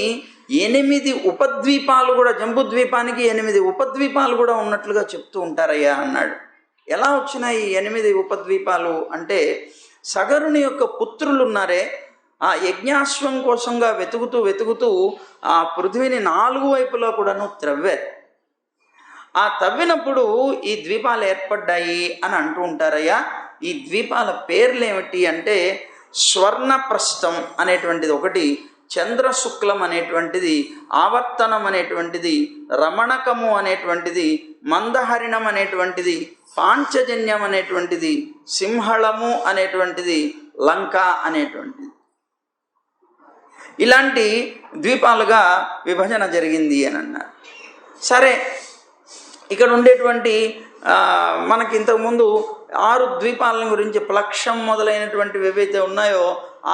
8 ఉపద్వీపాలు కూడా, జంబూద్వీపానికి 8 ఉపద్వీపాలు కూడా ఉన్నట్లుగా చెప్తూ ఉంటారయ్యా అన్నాడు. ఎలా వచ్చినాయి 8 ఉపద్వీపాలు అంటే, సగరుని యొక్క పుత్రులు ఉన్నారే, ఆ యజ్ఞాశ్వం కోసంగా వెతుకుతూ ఆ పృథ్వీని 4 వైపులా కూడాను త్రవ్వారు. ఆ తవ్వినప్పుడు ఈ ద్వీపాలు ఏర్పడ్డాయి అని అంటూ ఉంటారయ్యా. ఈ ద్వీపాల పేర్లు ఏమిటి అంటే, స్వర్ణప్రస్థం అనేటువంటిది ఒకటి, చంద్రశుక్లం అనేటువంటిది, ఆవర్తనం అనేటువంటిది, రమణకము అనేటువంటిది, మందహరిణం అనేటువంటిది, పాంచజన్యం అనేటువంటిది, సింహళము అనేటువంటిది, లంక అనేటువంటిది. ఇలాంటి ద్వీపాలుగా విభజన జరిగింది అని అన్నారు. సరే, ఇక్కడ ఉండేటువంటి మనకి ఇంతకుముందు 6 ద్వీపాల గురించి, ప్లక్షం మొదలైనటువంటివి ఏవైతే ఉన్నాయో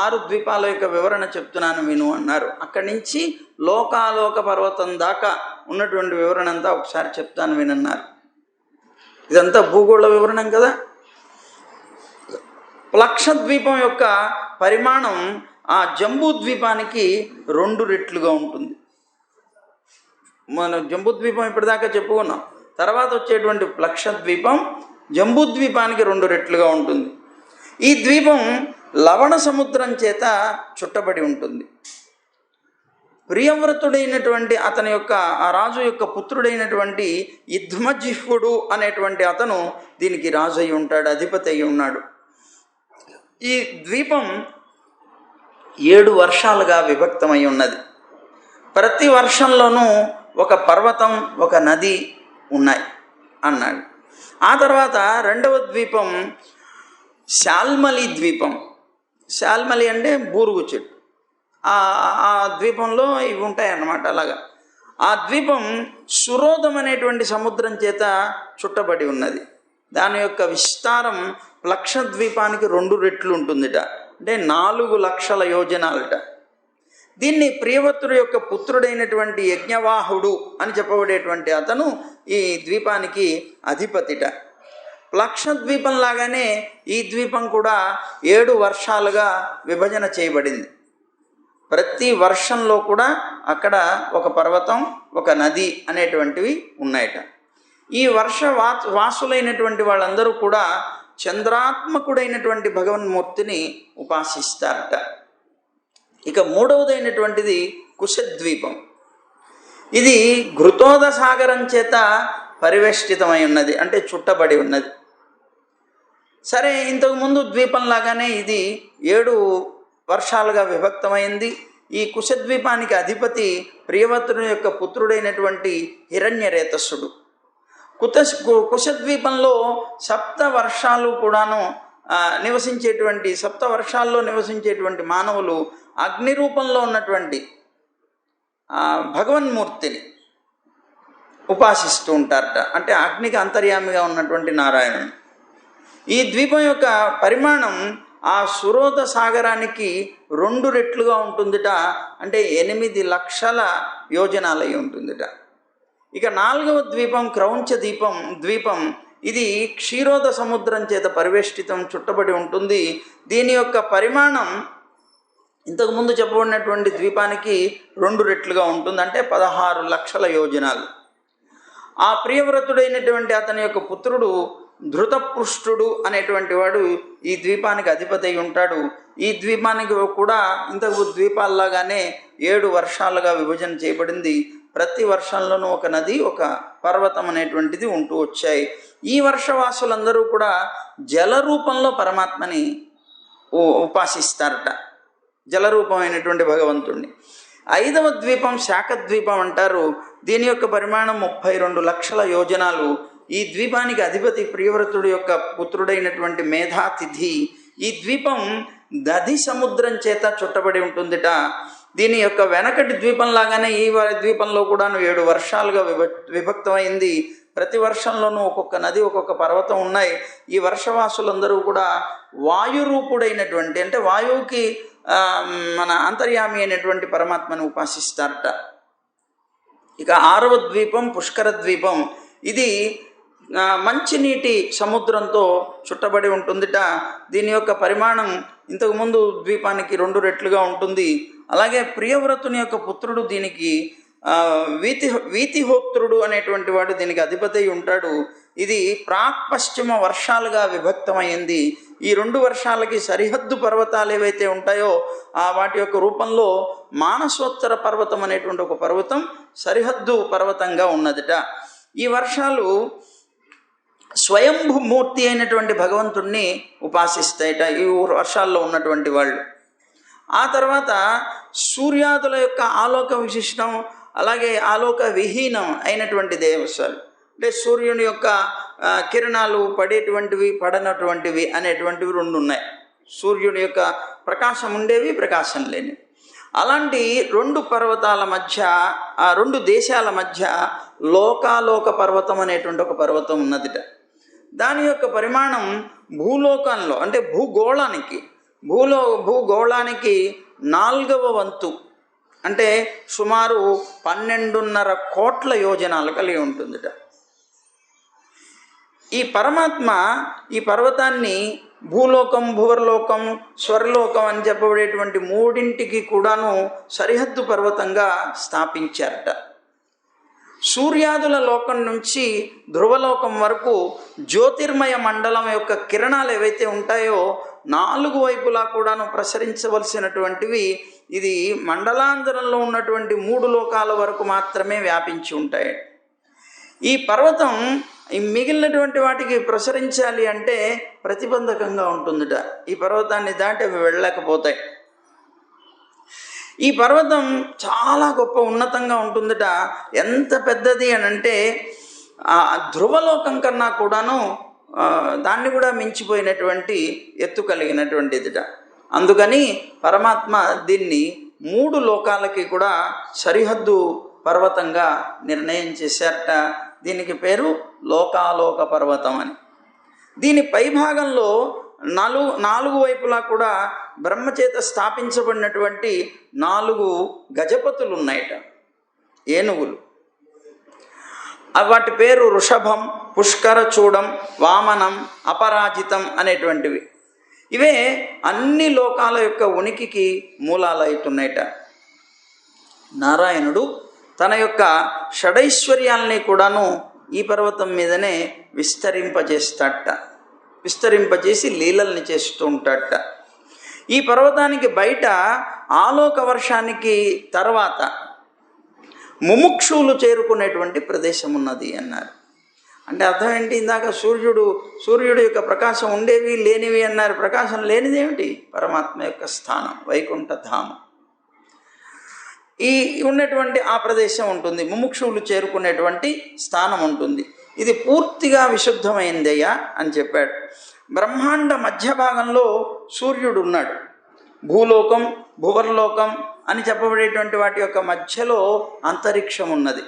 6 ద్వీపాల యొక్క వివరణ చెప్తున్నాను విను అన్నారు. అక్కడి నుంచి లోకాలోక పర్వతం దాకా ఉన్నటువంటి వివరణ అంతా ఒకసారి చెప్తాను వినన్నారు. ఇదంతా భూగోళ వివరణం కదా. లక్షద్వీపం యొక్క పరిమాణం ఆ జంబూద్వీపానికి 2 రెట్లుగా ఉంటుంది. మనం జంబూద్వీపం ఇప్పటిదాకా చెప్పుకున్నాం. తర్వాత వచ్చేటువంటి లక్షద్వీపం జంబూద్వీపానికి 2 రెట్లుగా ఉంటుంది. ఈ ద్వీపం లవణ సముద్రం చేత చుట్టబడి ఉంటుంది. ప్రియవ్రతుడైనటువంటి అతని యొక్క ఆ రాజు యొక్క పుత్రుడైనటువంటి యుధ్మజిహ్వుడు అనేటువంటి అతను దీనికి రాజు అయి ఉంటాడు, అధిపతి అయి ఉన్నాడు. ఈ ద్వీపం 7 వర్షాలుగా విభక్తమై ఉన్నది. ప్రతి వర్షంలోనూ ఒక పర్వతం, ఒక నది ఉన్నాయి అన్నాడు. ఆ తర్వాత రెండవ ద్వీపం శాల్మలి ద్వీపం. శాల్మలి అంటే బూరుగు చెట్టు. ఆ ద్వీపంలో ఇవి ఉంటాయన్నమాట. అలాగా ఆ ద్వీపం సురోధం అనేటువంటి సముద్రం చేత చుట్టబడి ఉన్నది. దాని యొక్క విస్తారం లక్షద్వీపానికి 2 రెట్లు ఉంటుందిట, అంటే 4 లక్షల యోజనాలట. దీన్ని ప్రియవ్రతుడి యొక్క పుత్రుడైనటువంటి యజ్ఞవాహుడు అని చెప్పబడేటువంటి అతను ఈ ద్వీపానికి అధిపతిట. లక్షద్వీపం లాగానే ఈ ద్వీపం కూడా 7 వర్షాలుగా విభజన చేయబడింది. ప్రతి వర్షంలో కూడా అక్కడ ఒక పర్వతం, ఒక నది అనేటువంటివి ఉన్నాయట. ఈ వర్ష వాసులైనటువంటి వాళ్ళందరూ కూడా చంద్రాత్మకుడైనటువంటి భగవన్మూర్తిని ఉపాసిస్తారట. ఇక మూడవదైనటువంటిది కుశద్వీపం. ఇది ఘృతోద సాగరం చేత పరివేష్టితమై ఉన్నది, అంటే చుట్టబడి ఉన్నది. సరే, ఇంతకుముందు ద్వీపంలాగానే ఇది 7 వర్షాలుగా విభక్తమైంది. ఈ కుశద్వీపానికి అధిపతి ప్రియవ్రతుని యొక్క పుత్రుడైనటువంటి హిరణ్యరేతస్సుడు. కుశద్వీపంలో 7 వర్షాలు కూడాను నివసించేటువంటి 7 వర్షాల్లో నివసించేటువంటి మానవులు అగ్ని రూపంలో ఉన్నటువంటి భగవన్మూర్తిని ఉపాసిస్తూ ఉంటారట, అంటే అగ్నికి అంతర్యామిగా ఉన్నటువంటి నారాయణుని. ఈ ద్వీపం యొక్క పరిమాణం ఆ సురోధ సాగరానికి 2 రెట్లుగా ఉంటుందిట, అంటే 8 లక్షల యోజనాలై ఉంటుందిట. ఇక 4వ ద్వీపం క్రౌంచ ద్వీపం. ఇది క్షీరోద సముద్రం చేత పరివేష్టితం, చుట్టబడి ఉంటుంది. దీని యొక్క పరిమాణం ఇంతకుముందు చెప్పబడినటువంటి ద్వీపానికి 2 రెట్లుగా ఉంటుంది, అంటే 16 లక్షల యోజనాలు. ఆ ప్రియవ్రతుడైనటువంటి అతని యొక్క పుత్రుడు ధృతపృష్ఠుడు అనేటువంటి వాడు ఈ ద్వీపానికి అధిపతి అయి ఉంటాడు. ఈ ద్వీపానికి కూడా ఇంతకు ద్వీపాల్లాగానే 7 వర్షాలుగా విభజన చేయబడింది. ప్రతి వర్షంలోనూ ఒక నది, ఒక పర్వతం అనేటువంటిది ఉంటూ వచ్చాయి. ఈ వర్షవాసులందరూ కూడా జల రూపంలో పరమాత్మని ఉపాసిస్తారట, జలరూపమైనటువంటి భగవంతుణ్ణి. 5వ ద్వీపం శాఖద్వీపం అంటారు. దీని యొక్క పరిమాణం 32 లక్షల యోజనాలు. ఈ ద్వీపానికి అధిపతి ప్రియవ్రతుడి యొక్క పుత్రుడైనటువంటి మేధాతిథి. ఈ ద్వీపం దధి సముద్రం చేత చుట్టబడి ఉంటుందిట. దీని యొక్క వెనకటి ద్వీపంలాగానే ఈ ద్వీపంలో కూడా 7 వర్షాలుగా విభక్తమైంది. ప్రతి వర్షంలోనూ ఒక్కొక్క నది, ఒక్కొక్క పర్వతం ఉన్నాయి. ఈ వర్షవాసులందరూ కూడా వాయురూపుడైనటువంటి, అంటే వాయువుకి మన అంతర్యామి అయినటువంటి పరమాత్మను ఉపాసిస్తారట. ఇక 6వ ద్వీపం పుష్కర ద్వీపం. ఇది మంచినీటి సముద్రంతో చుట్టబడి ఉంటుందిట. దీని యొక్క పరిమాణం ఇంతకుముందు ద్వీపానికి 2 రెట్లుగా ఉంటుంది. అలాగే ప్రియవ్రతుని యొక్క పుత్రుడు దీనికి వీతిహోత్రుడు అనేటువంటి వాడు దీనికి అధిపతి అయి ఉంటాడు. ఇది ప్రాక్ పశ్చిమ వర్షాలుగా విభక్తమైంది. ఈ 2 వర్షాలకి సరిహద్దు పర్వతాలు ఏవైతే ఉంటాయో వాటి యొక్క రూపంలో మానసోత్తర పర్వతం అనేటువంటి ఒక పర్వతం సరిహద్దు పర్వతంగా ఉన్నదిట. ఈ వర్షాలు స్వయంభూమూర్తి అయినటువంటి భగవంతుణ్ణి ఉపాసిస్తాయిట ఈ వర్షాల్లో ఉన్నటువంటి వాళ్ళు. ఆ తర్వాత సూర్యాదుల యొక్క ఆలోక విశిష్టం, అలాగే ఆలోక విహీనం అయినటువంటి దేవస్థాలు, అంటే సూర్యుని యొక్క కిరణాలు పడేటువంటివి, పడనటువంటివి అనేటువంటివి 2 ఉన్నాయి. సూర్యుని యొక్క ప్రకాశం ఉండేవి, ప్రకాశం లేనివి. అలాంటి 2 పర్వతాల మధ్య, ఆ 2 దేశాల మధ్య లోకాలోక పర్వతం అనేటువంటి ఒక పర్వతం ఉన్నదిట. దాని యొక్క పరిమాణం భూలోకంలో, అంటే భూగోళానికి 4వ వంతు, అంటే సుమారు 12.5 కోట్ల యోజనాలు కలిగి ఉంటుందిట. ఈ పరమాత్మ ఈ పర్వతాన్ని భూలోకం, భువర్లోకం, స్వర్లోకం అని చెప్పబడేటువంటి మూడింటికి కూడాను సరిహద్దు పర్వతంగా స్థాపించారట. సూర్యాదుల లోకం నుంచి ధ్రువలోకం వరకు జ్యోతిర్మయ మండలం యొక్క కిరణాలు ఏవైతే ఉంటాయో 4 వైపులా కూడాను ప్రసరించవలసినటువంటివి ఇది మండలాంతరంలో ఉన్నటువంటి 3 లోకాల వరకు మాత్రమే వ్యాపించి ఉంటాయి. ఈ పర్వతం ఈ మిగిలినటువంటి వాటికి ప్రసరించాలి అంటే ప్రతిబంధకంగా ఉంటుందిట. ఈ పర్వతాన్ని దాటి అవి వెళ్ళలేకపోతాయి. ఈ పర్వతం చాలా గొప్ప ఉన్నతంగా ఉంటుందిట. ఎంత పెద్దది అని అంటే ధ్రువలోకం కన్నా కూడాను దాన్ని కూడా మించిపోయినటువంటి ఎత్తు కలిగినటువంటిదిట. అందుకని పరమాత్మ దీన్ని 3 లోకాలకి కూడా సరిహద్దు పర్వతంగా నిర్ణయం చేశారట. దీనికి పేరు లోకాలోక పర్వతం అని. దీని పైభాగంలో 4 వైపులా కూడా బ్రహ్మచేత స్థాపించబడినటువంటి 4 గజపతులు ఉన్నాయట, ఏనుగులు. వాటి పేరు వృషభం, పుష్కరచూడం, వామనం, అపరాజితం అనేటువంటివి. ఇవే అన్ని లోకాల యొక్క ఉనికికి మూలాలవుతున్నాయట. నారాయణుడు తన యొక్క షడైశ్వర్యాల్ని కూడాను ఈ పర్వతం మీదనే విస్తరింపజేసి లీలల్ని చేస్తూ ఉంటాడట. ఈ పర్వతానికి బయట ఆలోక వర్షానికి తర్వాత ముముక్షువులు చేరుకునేటువంటి ప్రదేశం ఉన్నది అన్నారు. అంటే అర్థం ఏంటి? ఇందాక సూర్యుడు యొక్క ప్రకాశం ఉండేవి లేనివి అన్నారు. ప్రకాశం లేనిది ఏమిటి? పరమాత్మ యొక్క స్థానం, వైకుంఠ ధామం. ఈ ఉన్నటువంటి ఆ ప్రదేశం ఉంటుంది, ముముక్షువులు చేరుకునేటువంటి స్థానం ఉంటుంది. ఇది పూర్తిగా విశుద్ధమైందయ్యా అని చెప్పాడు. బ్రహ్మాండ మధ్య భాగంలో సూర్యుడు ఉన్నాడు. భూలోకం, భువర్లోకం అని చెప్పబడేటువంటి వాటి యొక్క మధ్యలో అంతరిక్షం ఉన్నది.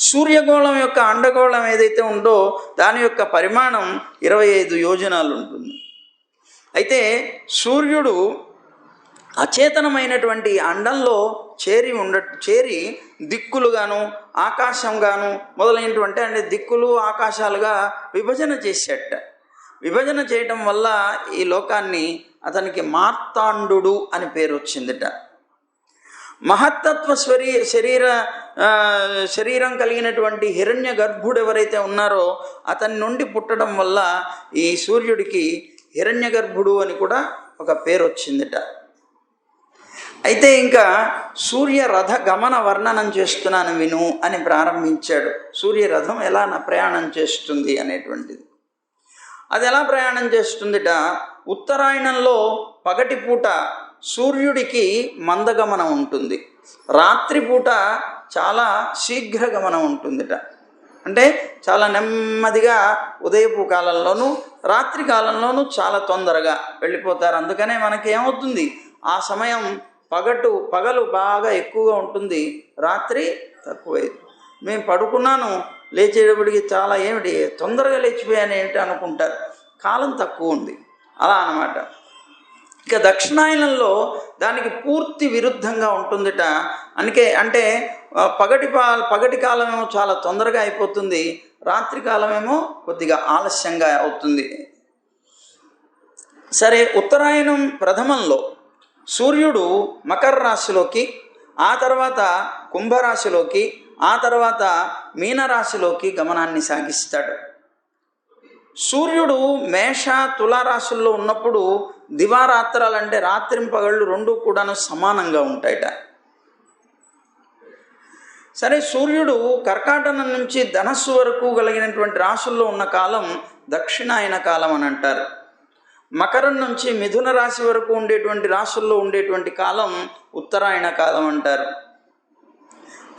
సూర్యగోళం యొక్క అండగోళం ఏదైతే ఉందో దాని యొక్క పరిమాణం 25 యోజనాలు ఉంటుంది. అయితే సూర్యుడు అచేతనమైనటువంటి అండంలో చేరి దిక్కులుగాను ఆకాశంగాను మొదలైనటువంటి అంటే దిక్కులు ఆకాశాలుగా విభజన చేసేట. విభజన చేయటం వల్ల ఈ లోకాన్ని అతనికి మార్తాండు అని పేరు వచ్చిందిట. మహత్తత్వ శరీరం కలిగినటువంటి హిరణ్య గర్భుడు ఎవరైతే ఉన్నారో అతని నుండి పుట్టడం వల్ల ఈ సూర్యుడికి హిరణ్య గర్భుడు అని కూడా ఒక పేరు వచ్చిందిట. అయితే ఇంకా సూర్య రథ గమన వర్ణనం చేస్తున్నాను విను అని ప్రారంభించాడు. సూర్య రథం ఎలా ప్రయాణం చేస్తుంది అనేటువంటిది. అది ఎలా ప్రయాణం చేస్తుందిట? ఉత్తరాయణంలో పగటిపూట సూర్యుడికి మందగమనం ఉంటుంది, రాత్రిపూట చాలా శీఘ్రగమనం ఉంటుందిట. అంటే చాలా నెమ్మదిగా ఉదయపు కాలంలోనూ రాత్రి కాలంలోనూ చాలా తొందరగా వెళ్ళిపోతారు. అందుకనే మనకేమవుతుంది, ఆ సమయం పగలు బాగా ఎక్కువగా ఉంటుంది, రాత్రి తక్కువైంది. మేము పడుకున్నాను, లేచేటప్పటికి చాలా ఏమిటి తొందరగా లేచిపోయాను ఏమిటి అనుకుంటారు. కాలం తక్కువ ఉంది అలా అన్నమాట. ఇక దక్షిణాయనంలో దానికి పూర్తి విరుద్ధంగా ఉంటుందిట. అంటే పగటి కాలమేమో చాలా తొందరగా అయిపోతుంది, రాత్రి కాలమేమో కొద్దిగా ఆలస్యంగా అవుతుంది. సరే, ఉత్తరాయణం ప్రథమంలో సూర్యుడు మకర రాశిలోకి, ఆ తర్వాత కుంభరాశిలోకి, ఆ తర్వాత మీనరాశిలోకి గమనాన్ని సాగిస్తాడు. సూర్యుడు మేష తులారాశుల్లో ఉన్నప్పుడు దివారాత్రాలు అంటే రాత్రింపగళ్ళు 2 కూడాను సమానంగా ఉంటాయట. సరే, సూర్యుడు కర్కాటనం నుంచి ధనస్సు వరకు కలిగినటువంటి రాశుల్లో ఉన్న కాలం దక్షిణాయన కాలం అని అంటారు. మకరం నుంచి మిథున రాశి వరకు ఉండేటువంటి రాశుల్లో ఉండేటువంటి కాలం ఉత్తరాయణ కాలం అంటారు.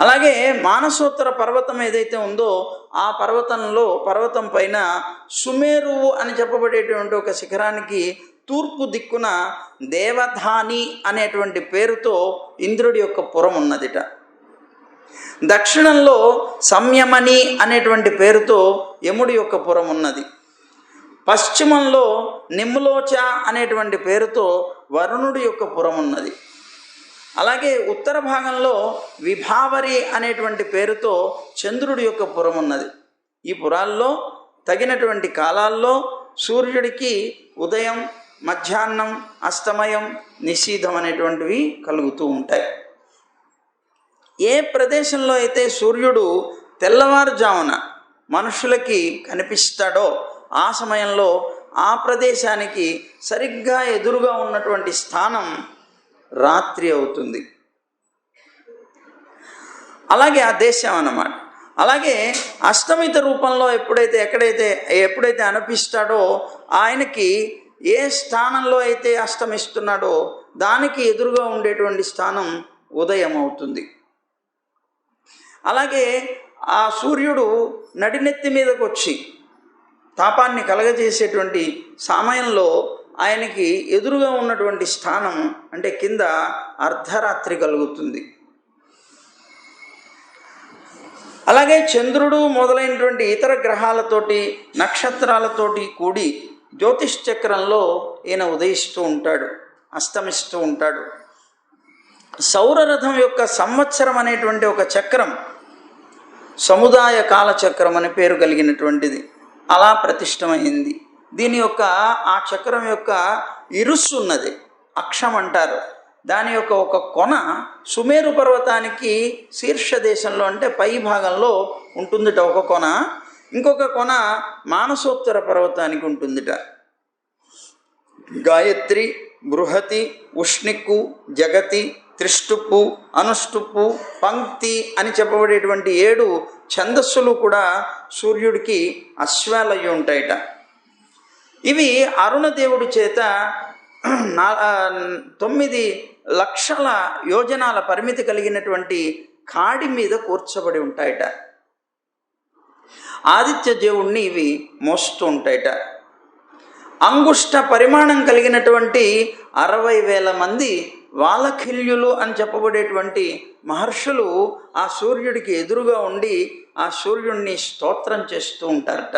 అలాగే మానసోత్తర పర్వతం ఏదైతే ఉందో ఆ పర్వతం పైన సుమేరువు అని చెప్పబడేటువంటి ఒక శిఖరానికి తూర్పు దిక్కున దేవధాని అనేటువంటి పేరుతో ఇంద్రుడి యొక్క పురం ఉన్నదిట. దక్షిణంలో సంయమని అనేటువంటి పేరుతో యముడి యొక్క పురం ఉన్నది. పశ్చిమంలో నిమ్లోచ అనేటువంటి పేరుతో వరుణుడి యొక్క పురం ఉన్నది. అలాగే ఉత్తర భాగంలో విభావరి అనేటువంటి పేరుతో చంద్రుడి యొక్క పురం ఉన్నది. ఈ పురాల్లో తగినటువంటి కాలాల్లో సూర్యుడికి ఉదయం, మధ్యాహ్నం, అస్తమయం, నిశీధం అనేటువంటివి కలుగుతూ ఉంటాయి. ఏ ప్రదేశంలో అయితే సూర్యుడు తెల్లవారుజామున మనుషులకి కనిపిస్తాడో ఆ సమయంలో ఆ ప్రదేశానికి సరిగ్గా ఎదురుగా ఉన్నటువంటి స్థానం రాత్రి అవుతుంది. అలాగే ఆ దేశం అన్నమాట. అలాగే అస్తమిత రూపంలో ఎప్పుడైతే అనిపిస్తాడో ఆయనకి ఏ స్థానంలో అయితే అస్తమిస్తున్నాడో దానికి ఎదురుగా ఉండేటువంటి స్థానం ఉదయం అవుతుంది. అలాగే ఆ సూర్యుడు నడినెత్తి మీదకు వచ్చి తాపాన్ని కలగజేసేటువంటి సమయంలో ఆయనకి ఎదురుగా ఉన్నటువంటి స్థానం అంటే కింద అర్ధరాత్రి కలుగుతుంది. అలాగే చంద్రుడు మొదలైనటువంటి ఇతర గ్రహాలతోటి, నక్షత్రాలతోటి కూడి జ్యోతిష్ చక్రంలో ఈయన ఉదయిస్తూ ఉంటాడు, అస్తమిస్తూ ఉంటాడు. సౌరరథం యొక్క సంవత్సరం అనేటువంటి ఒక చక్రం సముదాయ కాలచక్రం అనే పేరు కలిగినటువంటిది అలా ప్రతిష్టమైంది. దీని యొక్క ఆ చక్రం యొక్క ఇరుస్సు ఉన్నది, అక్షం అంటారు. దాని యొక్క ఒక కొన సుమేరు పర్వతానికి శీర్ష దేశంలో అంటే పై భాగంలో ఉంటుందిట ఒక కొన, ఇంకొక కొన మానసోత్తర పర్వతానికి ఉంటుందిట. గాయత్రి, బృహతి, ఉష్ణిక్కు, జగతి, త్రిష్టుప్పు, అనుష్టుప్పు, పంక్తి అని చెప్పబడేటువంటి 7 ఛందస్సులు కూడా సూర్యుడికి అశ్వాలయ్యి ఉంటాయట. ఇవి అరుణదేవుడి చేత 9 లక్షల యోజనాల పరిమితి కలిగినటువంటి కాడి మీద కూర్చబడి ఉంటాయట. ఆదిత్య దేవుణ్ణి ఇవి మోస్తూ ఉంటాయట. అంగుష్ట పరిమాణం కలిగినటువంటి 60,000 మంది వాలఖిల్యులు అని చెప్పబడేటువంటి మహర్షులు ఆ సూర్యుడికి ఎదురుగా ఉండి ఆ సూర్యుడిని స్తోత్రం చేస్తూ ఉంటారట.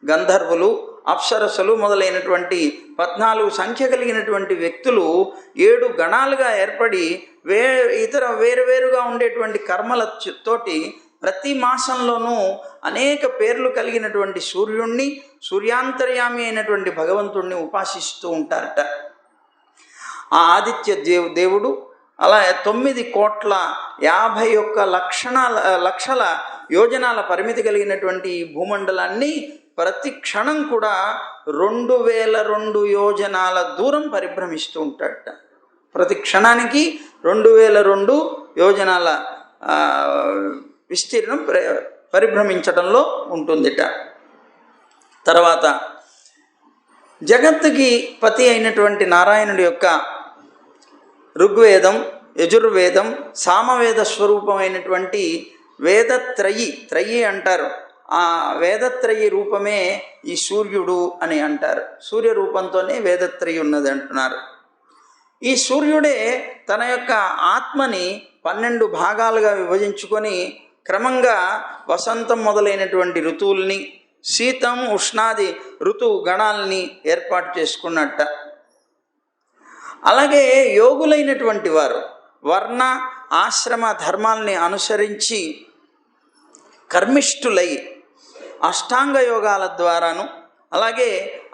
గంధర్వులు, అప్సరసలు మొదలైనటువంటి 14 సంఖ్య కలిగినటువంటి వ్యక్తులు 7 గణాలుగా ఏర్పడి వేరువేరుగా ఉండేటువంటి కర్మల తోటి ప్రతి మాసంలోనూ అనేక పేర్లు కలిగినటువంటి సూర్యుణ్ణి, సూర్యాంతర్యామి అయినటువంటి భగవంతుణ్ణి ఉపాసిస్తూ ఉంటారట. ఆ ఆదిత్య దేవుడు అలా 9,51,00,00,000 యోజనాల పరిమితి కలిగినటువంటి ఈ భూమండలాన్ని ప్రతి క్షణం కూడా 2002 యోజనాల దూరం పరిభ్రమిస్తూ ఉంటాడట. ప్రతి క్షణానికి 2002 యోజనాల విస్తీర్ణం పరిభ్రమించడంలో ఉంటుందిట. తర్వాత జగత్తుకి పతి అయినటువంటి నారాయణుడి యొక్క ఋగ్వేదం, యజుర్వేదం, సామవేద స్వరూపమైనటువంటి త్రయి అంటారు. ఆ వేదత్రయి రూపమే ఈ సూర్యుడు అని అంటారు. సూర్య రూపంతోనే వేదత్రయి ఉన్నది అంటున్నారు. ఈ సూర్యుడే తన యొక్క ఆత్మని 12 భాగాలుగా విభజించుకొని క్రమంగా వసంతం మొదలైనటువంటి ఋతువుల్ని, శీతం, ఉష్ణాది ఋతు గణాలని ఏర్పాటు చేసుకున్నట్ట. అలాగే యోగులైనటువంటి వారు వర్ణ ఆశ్రమ ధర్మాల్ని అనుసరించి కర్మిష్ఠులై అష్టాంగ యోగాల ద్వారాను, అలాగే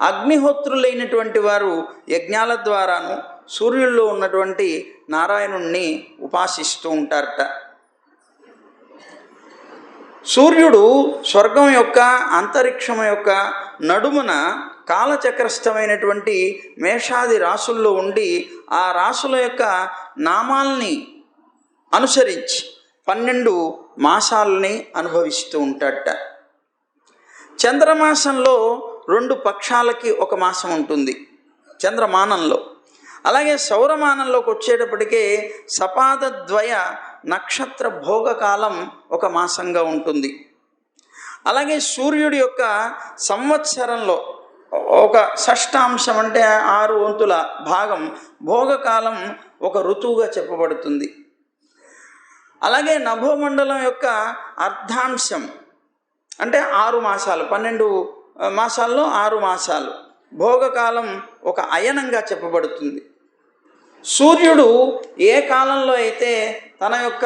అగ్నిహోత్రులైనటువంటి వారు యజ్ఞాల ద్వారాను సూర్యుల్లో ఉన్నటువంటి నారాయణుణ్ణి ఉపాసిస్తూ ఉంటారట. సూర్యుడు స్వర్గం యొక్క, అంతరిక్షం యొక్క నడుమున కాలచక్రస్థమైనటువంటి మేషాది రాసుల్లో ఉండి ఆ రాసుల యొక్క నామాల్ని అనుసరించి 12 మాసాలని అనుభవిస్తూ ఉంటాడట. చంద్రమాసంలో 2 పక్షాలకి ఒక మాసం ఉంటుంది చంద్రమానంలో. అలాగే సౌరమానంలోకి వచ్చేటప్పటికే సపాదద్వయ నక్షత్ర భోగకాలం ఒక మాసంగా ఉంటుంది. అలాగే సూర్యుడి యొక్క సంవత్సరంలో ఒక షష్టాంశం అంటే 6 వంతుల భాగం భోగకాలం ఒక ఋతువుగా చెప్పబడుతుంది. అలాగే నభోమండలం యొక్క అర్ధాంశం అంటే 6 మాసాలు, 12 మాసాల్లో 6 మాసాలు భోగకాలం ఒక అయనంగా చెప్పబడుతుంది. సూర్యుడు ఏ కాలంలో అయితే తన యొక్క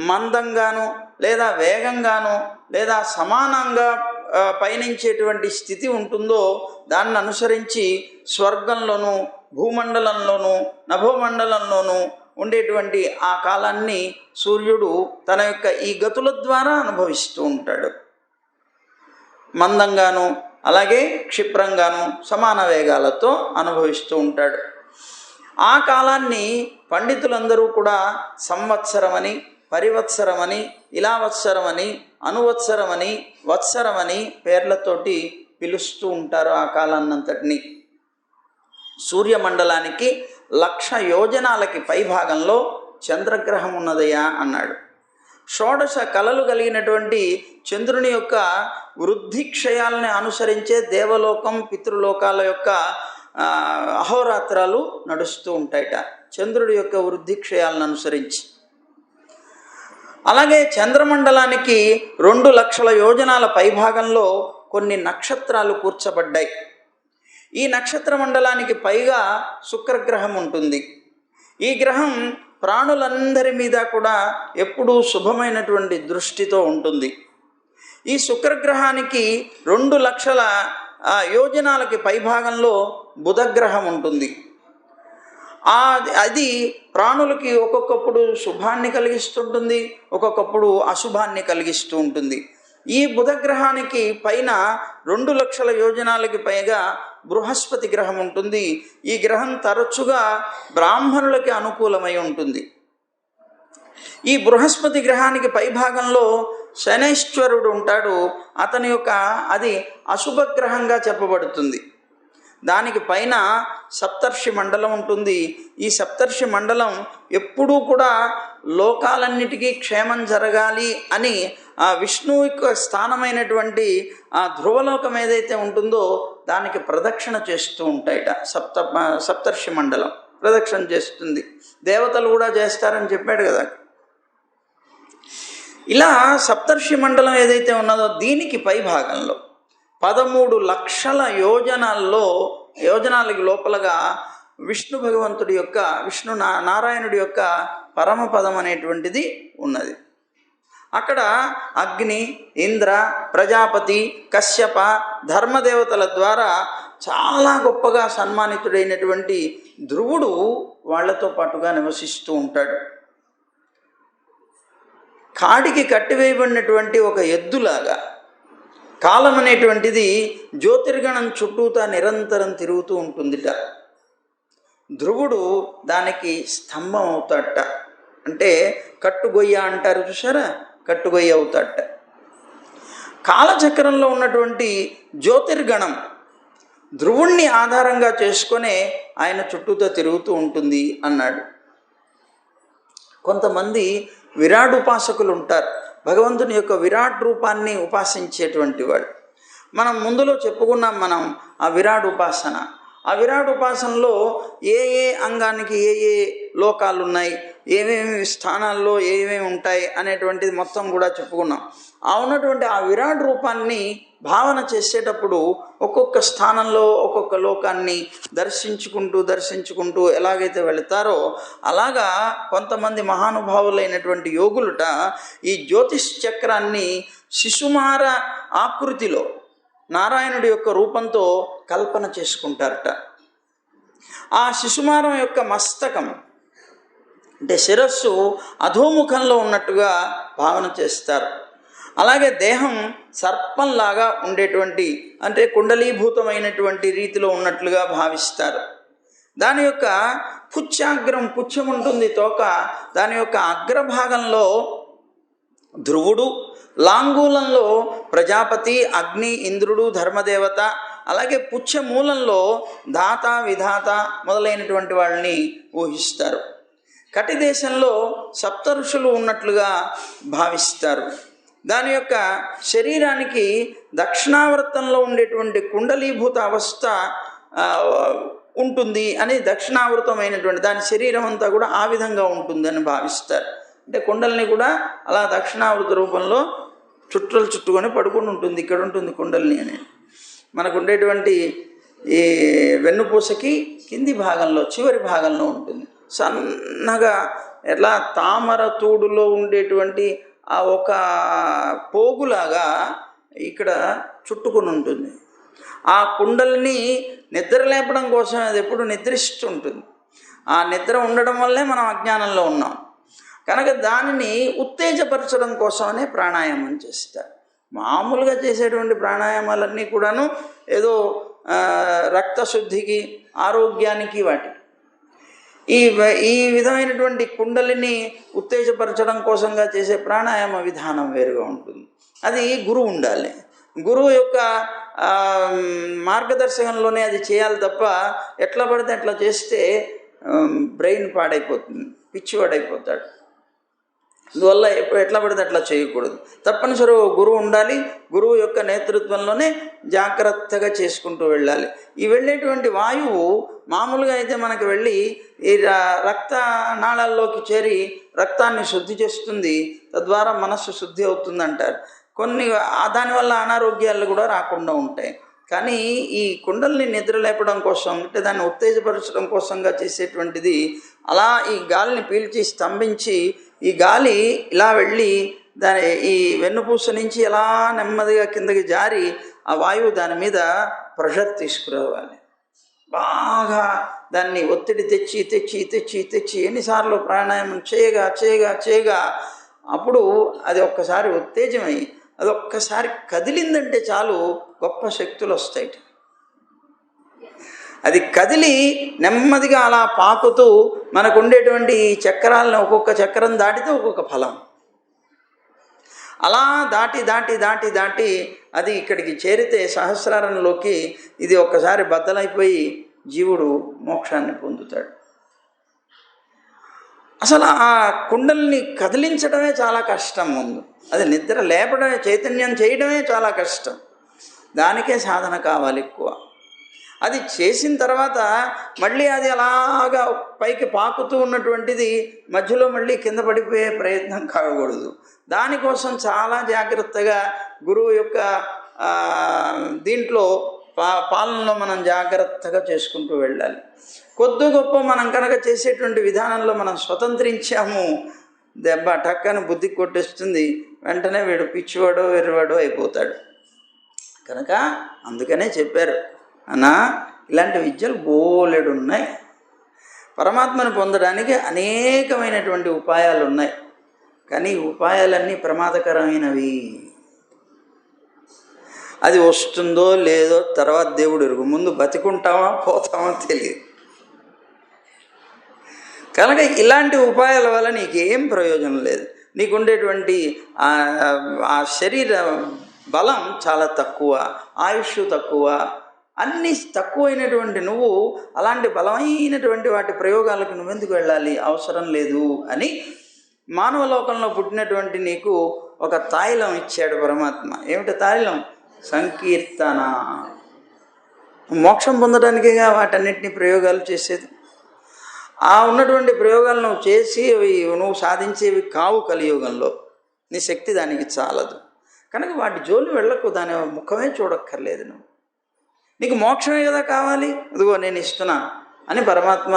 మందంగాను లేదా వేగంగాను లేదా సమానంగా పయనించేటువంటి స్థితి ఉంటుందో దాన్ని అనుసరించి స్వర్గంలోనూ భూమండలంలోనూ నభోమండలంలోనూ ఉండేటువంటి ఆ కాలాన్ని సూర్యుడు తన యొక్క ఈ గతుల ద్వారా అనుభవిస్తూ ఉంటాడు. మందంగాను అలాగే క్షిప్రంగాను సమాన వేగాలతో అనుభవిస్తూ ఉంటాడు. ఆ కాలాన్ని పండితులందరూ కూడా సంవత్సరమని, పరివత్సరమని, ఇలావత్సరమని, అనువత్సరమని, వత్సరమని పేర్లతోటి పిలుస్తూ ఉంటారు ఆ కాలాన్నంతటినీ. సూర్యమండలానికి 1,00,000 యోజనాలకి పైభాగంలో చంద్రగ్రహం ఉన్నదయ్యా అన్నాడు. షోడశ కళలు కలిగినటువంటి చంద్రుని యొక్క వృద్ధి క్షయాలని అనుసరించే దేవలోకం పితృలోకాల యొక్క అహోరాత్రాలు నడుస్తూ ఉంటాయట, చంద్రుడి యొక్క వృద్ధి క్షయాలను అనుసరించి. అలాగే చంద్రమండలానికి 2,00,000 యోజనాల పైభాగంలో కొన్ని నక్షత్రాలు కూర్చబడ్డాయి. ఈ నక్షత్ర మండలానికి పైగా శుక్రగ్రహం ఉంటుంది. ఈ గ్రహం ప్రాణులందరి మీద కూడా ఎప్పుడూ శుభమైనటువంటి దృష్టితో ఉంటుంది. ఈ శుక్రగ్రహానికి 2,00,000 యోజనాలకి పైభాగంలో బుధగ్రహం ఉంటుంది. అది ప్రాణులకి ఒక్కొక్కప్పుడు శుభాన్ని కలిగిస్తుంటుంది, ఒక్కొక్కప్పుడు అశుభాన్ని కలిగిస్తూ ఉంటుంది. ఈ బుధగ్రహానికి పైన 2,00,000 యోజనాలకి పైగా బృహస్పతి గ్రహం ఉంటుంది. ఈ గ్రహం తరచుగా బ్రాహ్మణులకి అనుకూలమై ఉంటుంది. ఈ బృహస్పతి గ్రహానికి పైభాగంలో శనైశ్వరుడు ఉంటాడు. అతని యొక్క అది అశుభగ్రహంగా చెప్పబడుతుంది. దానికి పైన సప్తర్షి మండలం ఉంటుంది. ఈ సప్తర్షి మండలం ఎప్పుడూ కూడా లోకాలన్నిటికీ క్షేమం జరగాలి అని ఆ విష్ణువు యొక్క స్థానమైనటువంటి ఆ ధ్రువలోకం ఏదైతే ఉంటుందో దానికి ప్రదక్షిణ చేస్తూ ఉంటాయట. సప్తర్షి మండలం ప్రదక్షిణ చేస్తుంది. దేవతలు కూడా చేస్తారని చెప్పాడు కదా. ఇలా సప్తర్షి మండలం ఏదైతే ఉన్నదో దీనికి పై భాగంలో 13,00,000 యోజనాలకి లోపలగా విష్ణు భగవంతుడి యొక్క నారాయణుడి యొక్క పరమపదం అనేటువంటిది ఉన్నది. అక్కడ అగ్ని, ఇంద్ర, ప్రజాపతి, కశ్యప, ధర్మదేవతల ద్వారా చాలా గొప్పగా సన్మానితుడైనటువంటి ధ్రువుడు వాళ్లతో పాటుగా నివసిస్తూ ఉంటాడు. కాడికి కట్టివేయబడినటువంటి ఒక ఎద్దులాగా కాలం అనేటువంటిది జ్యోతిర్గణం చుట్టూతా నిరంతరం తిరుగుతూ ఉంటుందిట. ధ్రువుడు దానికి స్తంభం అవుతాడట. అంటే కట్టుగొయ్య అంటారు చూసారా, కట్టుగొయ్య అవుతాడట. కాలచక్రంలో ఉన్నటువంటి జ్యోతిర్గణం ధ్రువుణ్ణి ఆధారంగా చేసుకొనే ఆయన చుట్టూతో తిరుగుతూ ఉంటుంది అన్నాడు. కొంతమంది విరాట్ ఉపాసకులు ఉంటారు. భగవంతుని యొక్క విరాట్ రూపాన్ని ఉపాసించేటువంటి వాడు. మనం ముందులో చెప్పుకున్నాం మనం ఆ విరాట్ ఉపాసన. ఆ విరాట్ ఉపాసనలో ఏ అంగానికి ఏ లోకాలు ఉన్నాయి, ఏమేమి స్థానాల్లో ఏమేమి ఉంటాయి అనేటువంటిది మొత్తం కూడా చెప్పుకున్నాం. ఆ ఉన్నటువంటి ఆ విరాట్ రూపాన్ని భావన చేసేటప్పుడు ఒక్కొక్క స్థానంలో ఒక్కొక్క లోకాన్ని దర్శించుకుంటూ ఎలాగైతే వెళతారో అలాగా కొంతమంది మహానుభావులైనటువంటి యోగులుట ఈ జ్యోతిష్ చక్రాన్ని శిశుమార ఆకృతిలో నారాయణుడి యొక్క రూపంతో కల్పన చేసుకుంటారట. ఆ శిశుమారం యొక్క మస్తకం అంటే శిరస్సు అధోముఖంలో ఉన్నట్టుగా భావన చేస్తారు. అలాగే దేహం సర్పంలాగా ఉండేటువంటి అంటే కుండలీభూతమైనటువంటి రీతిలో ఉన్నట్లుగా భావిస్తారు. దాని యొక్క పుచ్చం ఉంటుంది తోక, దాని యొక్క అగ్రభాగంలో ధ్రువుడు, లాంగూలంలో ప్రజాపతి, అగ్ని, ఇంద్రుడు, ధర్మదేవత, అలాగే పుచ్చమూలంలో దాత, విధాత మొదలైనటువంటి వాళ్ళని ఊహిస్తారు. కటి దేశంలో సప్త ఋషులు ఉన్నట్లుగా భావిస్తారు. దాని యొక్క శరీరానికి దక్షిణావృత్తంలో ఉండేటువంటి కుండలీభూత అవస్థ ఉంటుంది అని, దక్షిణావృతమైనటువంటి దాని శరీరం అంతా కూడా ఆ విధంగా ఉంటుందని భావిస్తారు. అంటే కుండలిని కూడా అలా దక్షిణావృత రూపంలో చుట్టుకొని పడుకుని ఉంటుంది. ఇక్కడ ఉంటుంది కుండలిని అని. మనకు ఉండేటువంటి ఈ వెన్నుపూసకి కింది భాగంలో చివరి భాగంలో ఉంటుంది. సన్నగా ఎట్లా తామర తూడులో ఉండేటువంటి ఆ ఒక పోగులాగా ఇక్కడ చుట్టుకుని ఉంటుంది. ఆ కుండల్ని నిద్ర లేపడం కోసం అది ఎప్పుడు నిద్రిస్తుంటుంది. ఆ నిద్ర ఉండడం వల్లే మనం అజ్ఞానంలో ఉన్నాం. కనుక దానిని ఉత్తేజపరచడం కోసమనే ప్రాణాయామం చేస్తారు. మామూలుగా చేసేటువంటి ప్రాణాయామాలన్నీ కూడాను ఏదో రక్తశుద్ధికి, ఆరోగ్యానికి, వాటికి ఈ విధమైనటువంటి కుండలిని ఉత్తేజపరచడం కోసంగా చేసే ప్రాణాయామ విధానం వేరుగా ఉంటుంది. అది గురువు ఉండాలి. గురువు యొక్క మార్గదర్శకంలోనే అది చేయాలి తప్ప ఎట్లా పడితే అట్లా చేస్తే బ్రెయిన్ పాడైపోతుంది, పిచ్చివాడైపోతాడు. అందువల్ల ఎట్లా పడితే అట్లా చేయకూడదు. తప్పనిసరిగా గురువు ఉండాలి. గురువు యొక్క నేతృత్వంలోనే జాగ్రత్తగా చేసుకుంటూ వెళ్ళాలి. ఈ వెళ్ళేటువంటి వాయువు మామూలుగా అయితే మనకు వెళ్ళి ఈ రక్త నాళాల్లోకి చేరి రక్తాన్ని శుద్ధి చేస్తుంది, తద్వారా మనస్సు శుద్ధి అవుతుంది అంటారు. దానివల్ల అనారోగ్యాలు కూడా రాకుండా ఉంటాయి. కానీ ఈ కుండల్ని నిద్ర లేపడం కోసం, అంటే దాన్ని ఉత్తేజపరచడం కోసంగా చేసేటువంటిది అలా ఈ గాలిని పీల్చి స్తంభించి ఈ గాలి ఇలా వెళ్ళి ఈ వెన్నుపూస నుంచి ఎలా నెమ్మదిగా కిందకి జారి ఆ వాయువు దాని మీద ప్రెషర్ తీసుకురావాలి. బాగా దాన్ని ఒత్తిడి తెచ్చి తెచ్చి తెచ్చి తెచ్చి ఎన్నిసార్లు ప్రాణాయామం చేయగా చేయగా చేయగా అప్పుడు అది ఒక్కసారి ఉత్తేజమై అది ఒక్కసారి కదిలిందంటే చాలు గొప్ప శక్తులు వస్తాయి. అది కదిలి నెమ్మదిగా అలా పాకుతూ మనకు ఉండేటువంటి ఈ చక్రాలను ఒక్కొక్క చక్రం దాటితే ఒక్కొక్క ఫలం అలా దాటి దాటి దాటి దాటి అది ఇక్కడికి చేరితే సహస్రారంలోకి ఇది ఒక్కసారి బద్దలైపోయి జీవుడు మోక్షాన్ని పొందుతాడు. అసలు ఆ కుండల్ని కదిలించడమే చాలా కష్టం. ముందు అది నిద్ర లేపడమే, చైతన్యం చేయడమే చాలా కష్టం. దానికే సాధన కావాలి ఎక్కువ. అది చేసిన తర్వాత మళ్ళీ అది అలాగా పైకి పాకుతూ ఉన్నటువంటిది మధ్యలో మళ్ళీ కింద పడిపోయే ప్రయత్నం కాకూడదు. దానికోసం చాలా జాగ్రత్తగా గురువు యొక్క దీంట్లో పాలనలో మనం జాగ్రత్తగా చేసుకుంటూ వెళ్ళాలి. కొద్ది గొప్ప మనం కనుక చేసేటువంటి విధానంలో మనం స్వతంత్రించాము, దెబ్బ టక్కని బుద్ధి కొట్టేస్తుంది, వెంటనే వీడు పిచ్చివాడో వెర్రివాడో అయిపోతాడు. కనుక అందుకనే చెప్పారు, అన్నా ఇలాంటి విద్యలు బోలెడు ఉన్నాయి. పరమాత్మను పొందడానికి అనేకమైనటువంటి ఉపాయాలు ఉన్నాయి. కానీ ఈ ఉపాయాలన్నీ ప్రమాదకరమైనవి. అది వస్తుందో లేదో తర్వాత దేవుడు ఎరుగు. ముందు బతికుంటామా పోతామా తెలియదు. కనుక ఇలాంటి ఉపాయాల వల్ల నీకేం ప్రయోజనం లేదు. నీకుండేటువంటి ఆ శరీర బలం చాలా తక్కువ, ఆయుష్ తక్కువ, అన్నీ తక్కువైనటువంటి నువ్వు అలాంటి బలమైనటువంటి వాటి ప్రయోగాలకు నువ్వెందుకు వెళ్ళాలి, అవసరం లేదు అని మానవ లోకంలో పుట్టినటువంటి నీకు ఒక తాయిలం ఇచ్చాడు పరమాత్మ. ఏమిటి తాయిలం? సంకీర్తన. మోక్షం పొందడానికేగా వాటన్నిటిని ప్రయోగాలు చేసేది. ఆ ఉన్నటువంటి ప్రయోగాలు నువ్వు చేసి నువ్వు సాధించేవి కావు కలియుగంలో. నీ శక్తి దానికి చాలదు. కనుక వాటి జోలి వెళ్ళకు, దాని ముఖమే చూడక్కర్లేదు. నువ్వు నీకు మోక్షమే కదా కావాలి, అదిగో నేను ఇస్తున్నా అని పరమాత్మ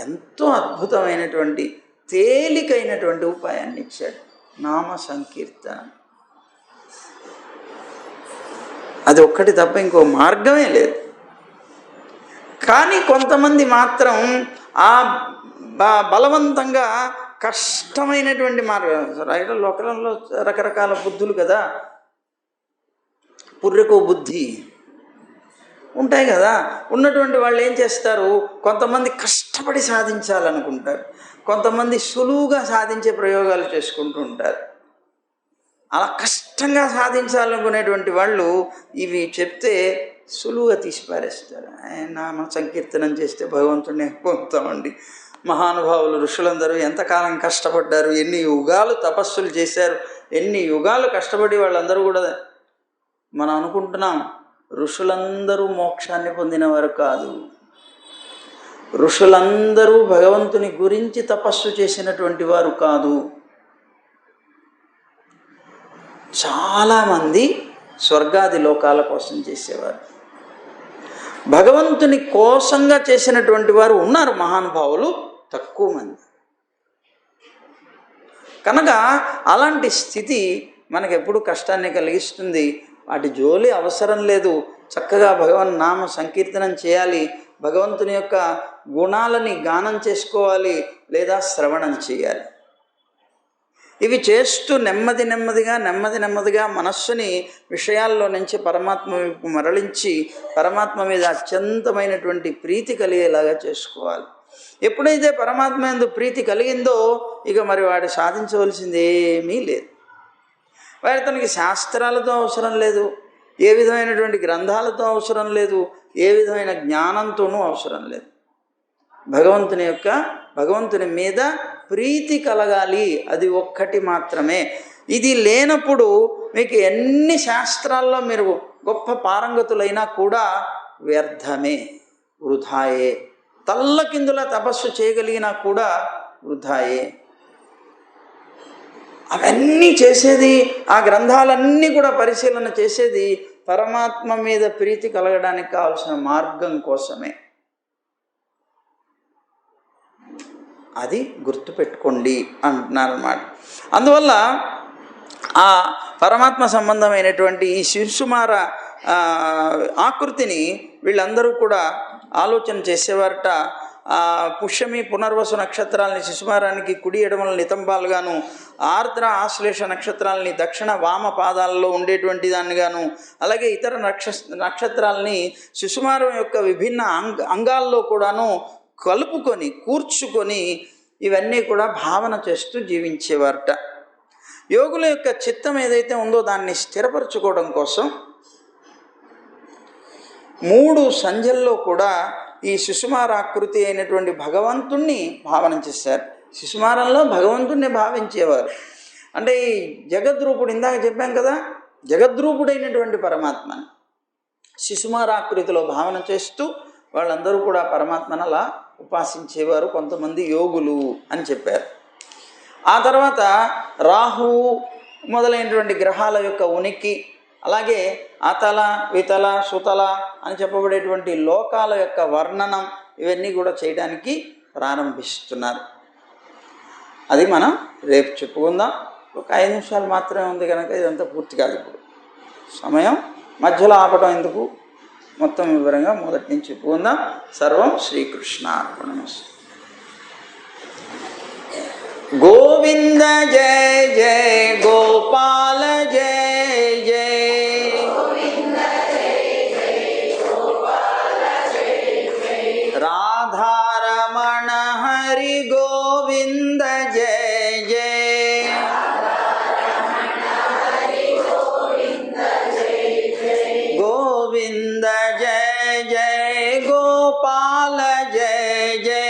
ఎంతో అద్భుతమైనటువంటి తేలికైనటువంటి ఉపాయాన్ని ఇచ్చాడు. నామ సంకీర్తన. అది ఒక్కటి తప్ప ఇంకో మార్గమే లేదు. కానీ కొంతమంది మాత్రం ఆ బలవంతంగా కష్టమైనటువంటి మార్గం, లోకంలో రకరకాల బుద్ధులు కదా, పుర్రెకో బుద్ధి ఉంటాయి కదా. ఉన్నటువంటి వాళ్ళు ఏం చేస్తారు, కొంతమంది కష్టపడి సాధించాలనుకుంటారు, కొంతమంది సులువుగా సాధించే ప్రయోగాలు చేసుకుంటూ ఉంటారు. అలా కష్టంగా సాధించాలనుకునేటువంటి వాళ్ళు ఇవి చెప్తే సులువుగా తీసిపారేస్తారు. నామ సంకీర్తనం చేస్తే భగవంతుడిని పొందుతామండి. మహానుభావులు ఋషులందరూ ఎంతకాలం కష్టపడ్డారు, ఎన్ని యుగాలు తపస్సులు చేశారు, ఎన్ని యుగాలు కష్టపడి వాళ్ళందరూ కూడా మనం అనుకుంటున్నాం ఋషులందరూ మోక్షాన్ని పొందినవారు కాదు. ఋషులందరూ భగవంతుని గురించి తపస్సు చేసినటువంటి వారు కాదు. చాలామంది స్వర్గాది లోకాల కోసం చేసేవారు. భగవంతుని కోసంగా చేసినటువంటి వారు ఉన్నారు మహానుభావులు, తక్కువ మంది. కనుక అలాంటి స్థితి మనకు ఎప్పుడు కష్టాన్ని కలిగిస్తుంది. వాటి జోలి అవసరం లేదు. చక్కగా భగవన్ నామ సంకీర్తనం చేయాలి, భగవంతుని యొక్క గుణాలని గానం చేసుకోవాలి లేదా శ్రవణం చేయాలి. ఇవి చేస్తూ నెమ్మదిగా మనస్సుని విషయాల్లో నుంచి పరమాత్మ వైపు మరలించి పరమాత్మ మీద అత్యంతమైనటువంటి ప్రీతి కలిగేలాగా చేసుకోవాలి. ఎప్పుడైతే పరమాత్మ యందు ప్రీతి కలిగిందో ఇక మరి వాడు సాధించవలసింది ఏమీ లేదు. వాడి తనకి శాస్త్రాలతో అవసరం లేదు, ఏ విధమైనటువంటి గ్రంథాలతో అవసరం లేదు, ఏ విధమైన జ్ఞానంతోనూ అవసరం లేదు. భగవంతుని మీద ప్రీతి కలగాలి, అది ఒక్కటి మాత్రమే. ఇది లేనప్పుడు మీకు ఎన్ని శాస్త్రాల్లో మీరు గొప్ప పారంగతులైనా కూడా వ్యర్థమే, వృధాయే. తల్లకిందుల తపస్సు చేయగలిగినా కూడా వృధాయే. అవన్నీ చేసేది, ఆ గ్రంథాలన్నీ కూడా పరిశీలన చేసేది పరమాత్మ మీద ప్రీతి కలగడానికి కావాల్సిన మార్గం కోసమే. అది గుర్తుపెట్టుకోండి అంటున్నారు అన్నమాట. అందువల్ల ఆ పరమాత్మ సంబంధమైనటువంటి ఈ శిశుమార ఆకృతిని వీళ్ళందరూ కూడా ఆలోచన చేసేవారట. పుష్యమి పునర్వసు నక్షత్రాలని శిశుమారానికి కుడి ఎడమల నితంబాలుగాను, ఆర్ద్ర ఆశ్లేష నక్షత్రాలని దక్షిణ వామ పాదాలలో ఉండేటువంటి దానిగాను, అలాగే ఇతర నక్షత్రాలని శిశుమారం యొక్క విభిన్న అంగాల్లో కూడాను కలుపుకొని కూర్చుకొని ఇవన్నీ కూడా భావన చేస్తూ జీవించేవారట. యోగుల యొక్క చిత్తం ఏదైతే ఉందో దాన్ని స్థిరపరచుకోవడం కోసం 3 సంధ్యల్లో కూడా ఈ శిశుమారాకృతి అయినటువంటి భగవంతుణ్ణి భావన చేశారు. శిశుమారంలో భగవంతుణ్ణి భావించేవారు. అంటే ఈ జగద్రూపుడు, ఇందాక చెప్పాం కదా, జగద్రూపుడైనటువంటి పరమాత్మని శిశుమారాకృతిలో భావన చేస్తూ వాళ్ళందరూ కూడా పరమాత్మను అలా ఉపాసించేవారు. కొంతమంది యోగులు అని చెప్పారు. ఆ తర్వాత రాహువు మొదలైనటువంటి గ్రహాల యొక్క ఉనికి, అలాగే అతల వితల సుతల అని చెప్పబడేటువంటి లోకాల యొక్క వర్ణనం, ఇవన్నీ కూడా చేయడానికి ప్రారంభిస్తున్నారు. అది మనం రేపు చెప్పుకుందాం. ఒక 5 నిమిషాలు మాత్రమే ఉంది కనుక ఇదంతా పూర్తి కాదు. ఇప్పుడు సమయం మధ్యలో ఆపడం ఎందుకు, మొత్తం వివరంగా మొదటి నుంచి చెప్పుకుందాం. సర్వం శ్రీకృష్ణార్పణమస్తు. గోవింద జయ జయ గోపాల జయ జయ, రాధారమణ హరి గోవింద జయ జయ, గోవింద జయ జయ గోపాల జయ జయ,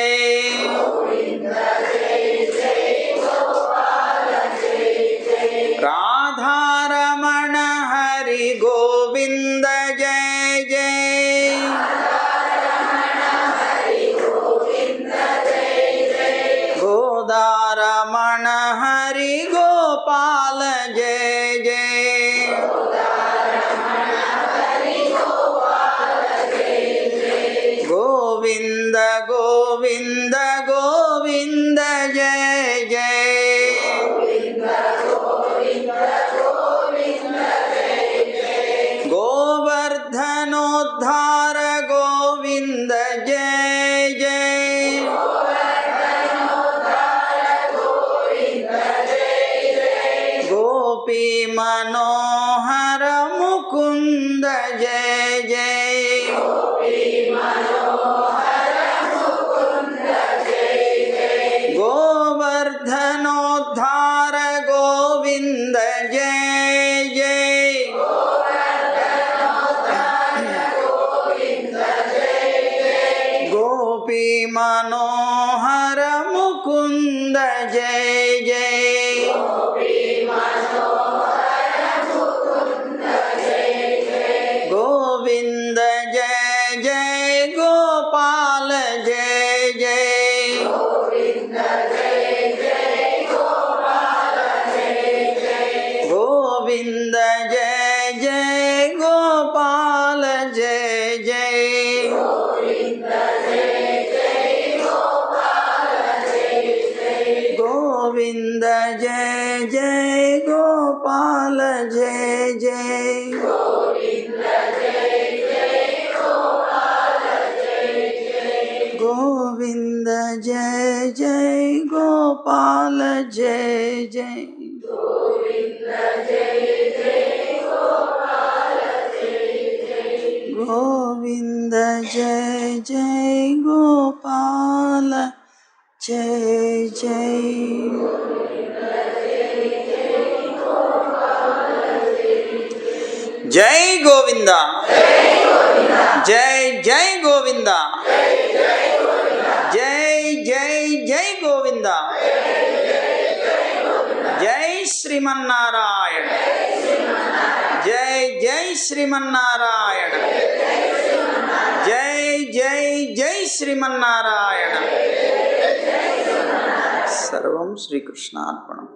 రాధారమణ హరి గోవింద జయ జయ, గోదారమణ హరి గోపాల జయ జయ, గోవింద గోవింద గోవింద జయ జయ, గోవర్ధనోద్ధార గోవింద జయ జయ, గోపీ మనోహర ముకుంద జయ జయ, గోవర్ధనోద్ధార గోవింద జయ జయ, గోపీ మనోహర ముకుంద జయ జయ, గోవింద జయ జయ గోపాల జయ జయ, గోవింద జయ జయ గోపాల జయ జయ, గోవింద జయ జయ గోపాల జయ జయ. గోపాల జయ జయ గోవింద జయ జయ గోపాల జయ జయ జై గోవింద జై జై గోవింద జై జై జై గోవింద జై శ్రీమన్నారాయణ జై జై శ్రీమన్నారాయణ జై జై జై శ్రీమన్నారాయణ. సర్వం శ్రీకృష్ణార్పణం.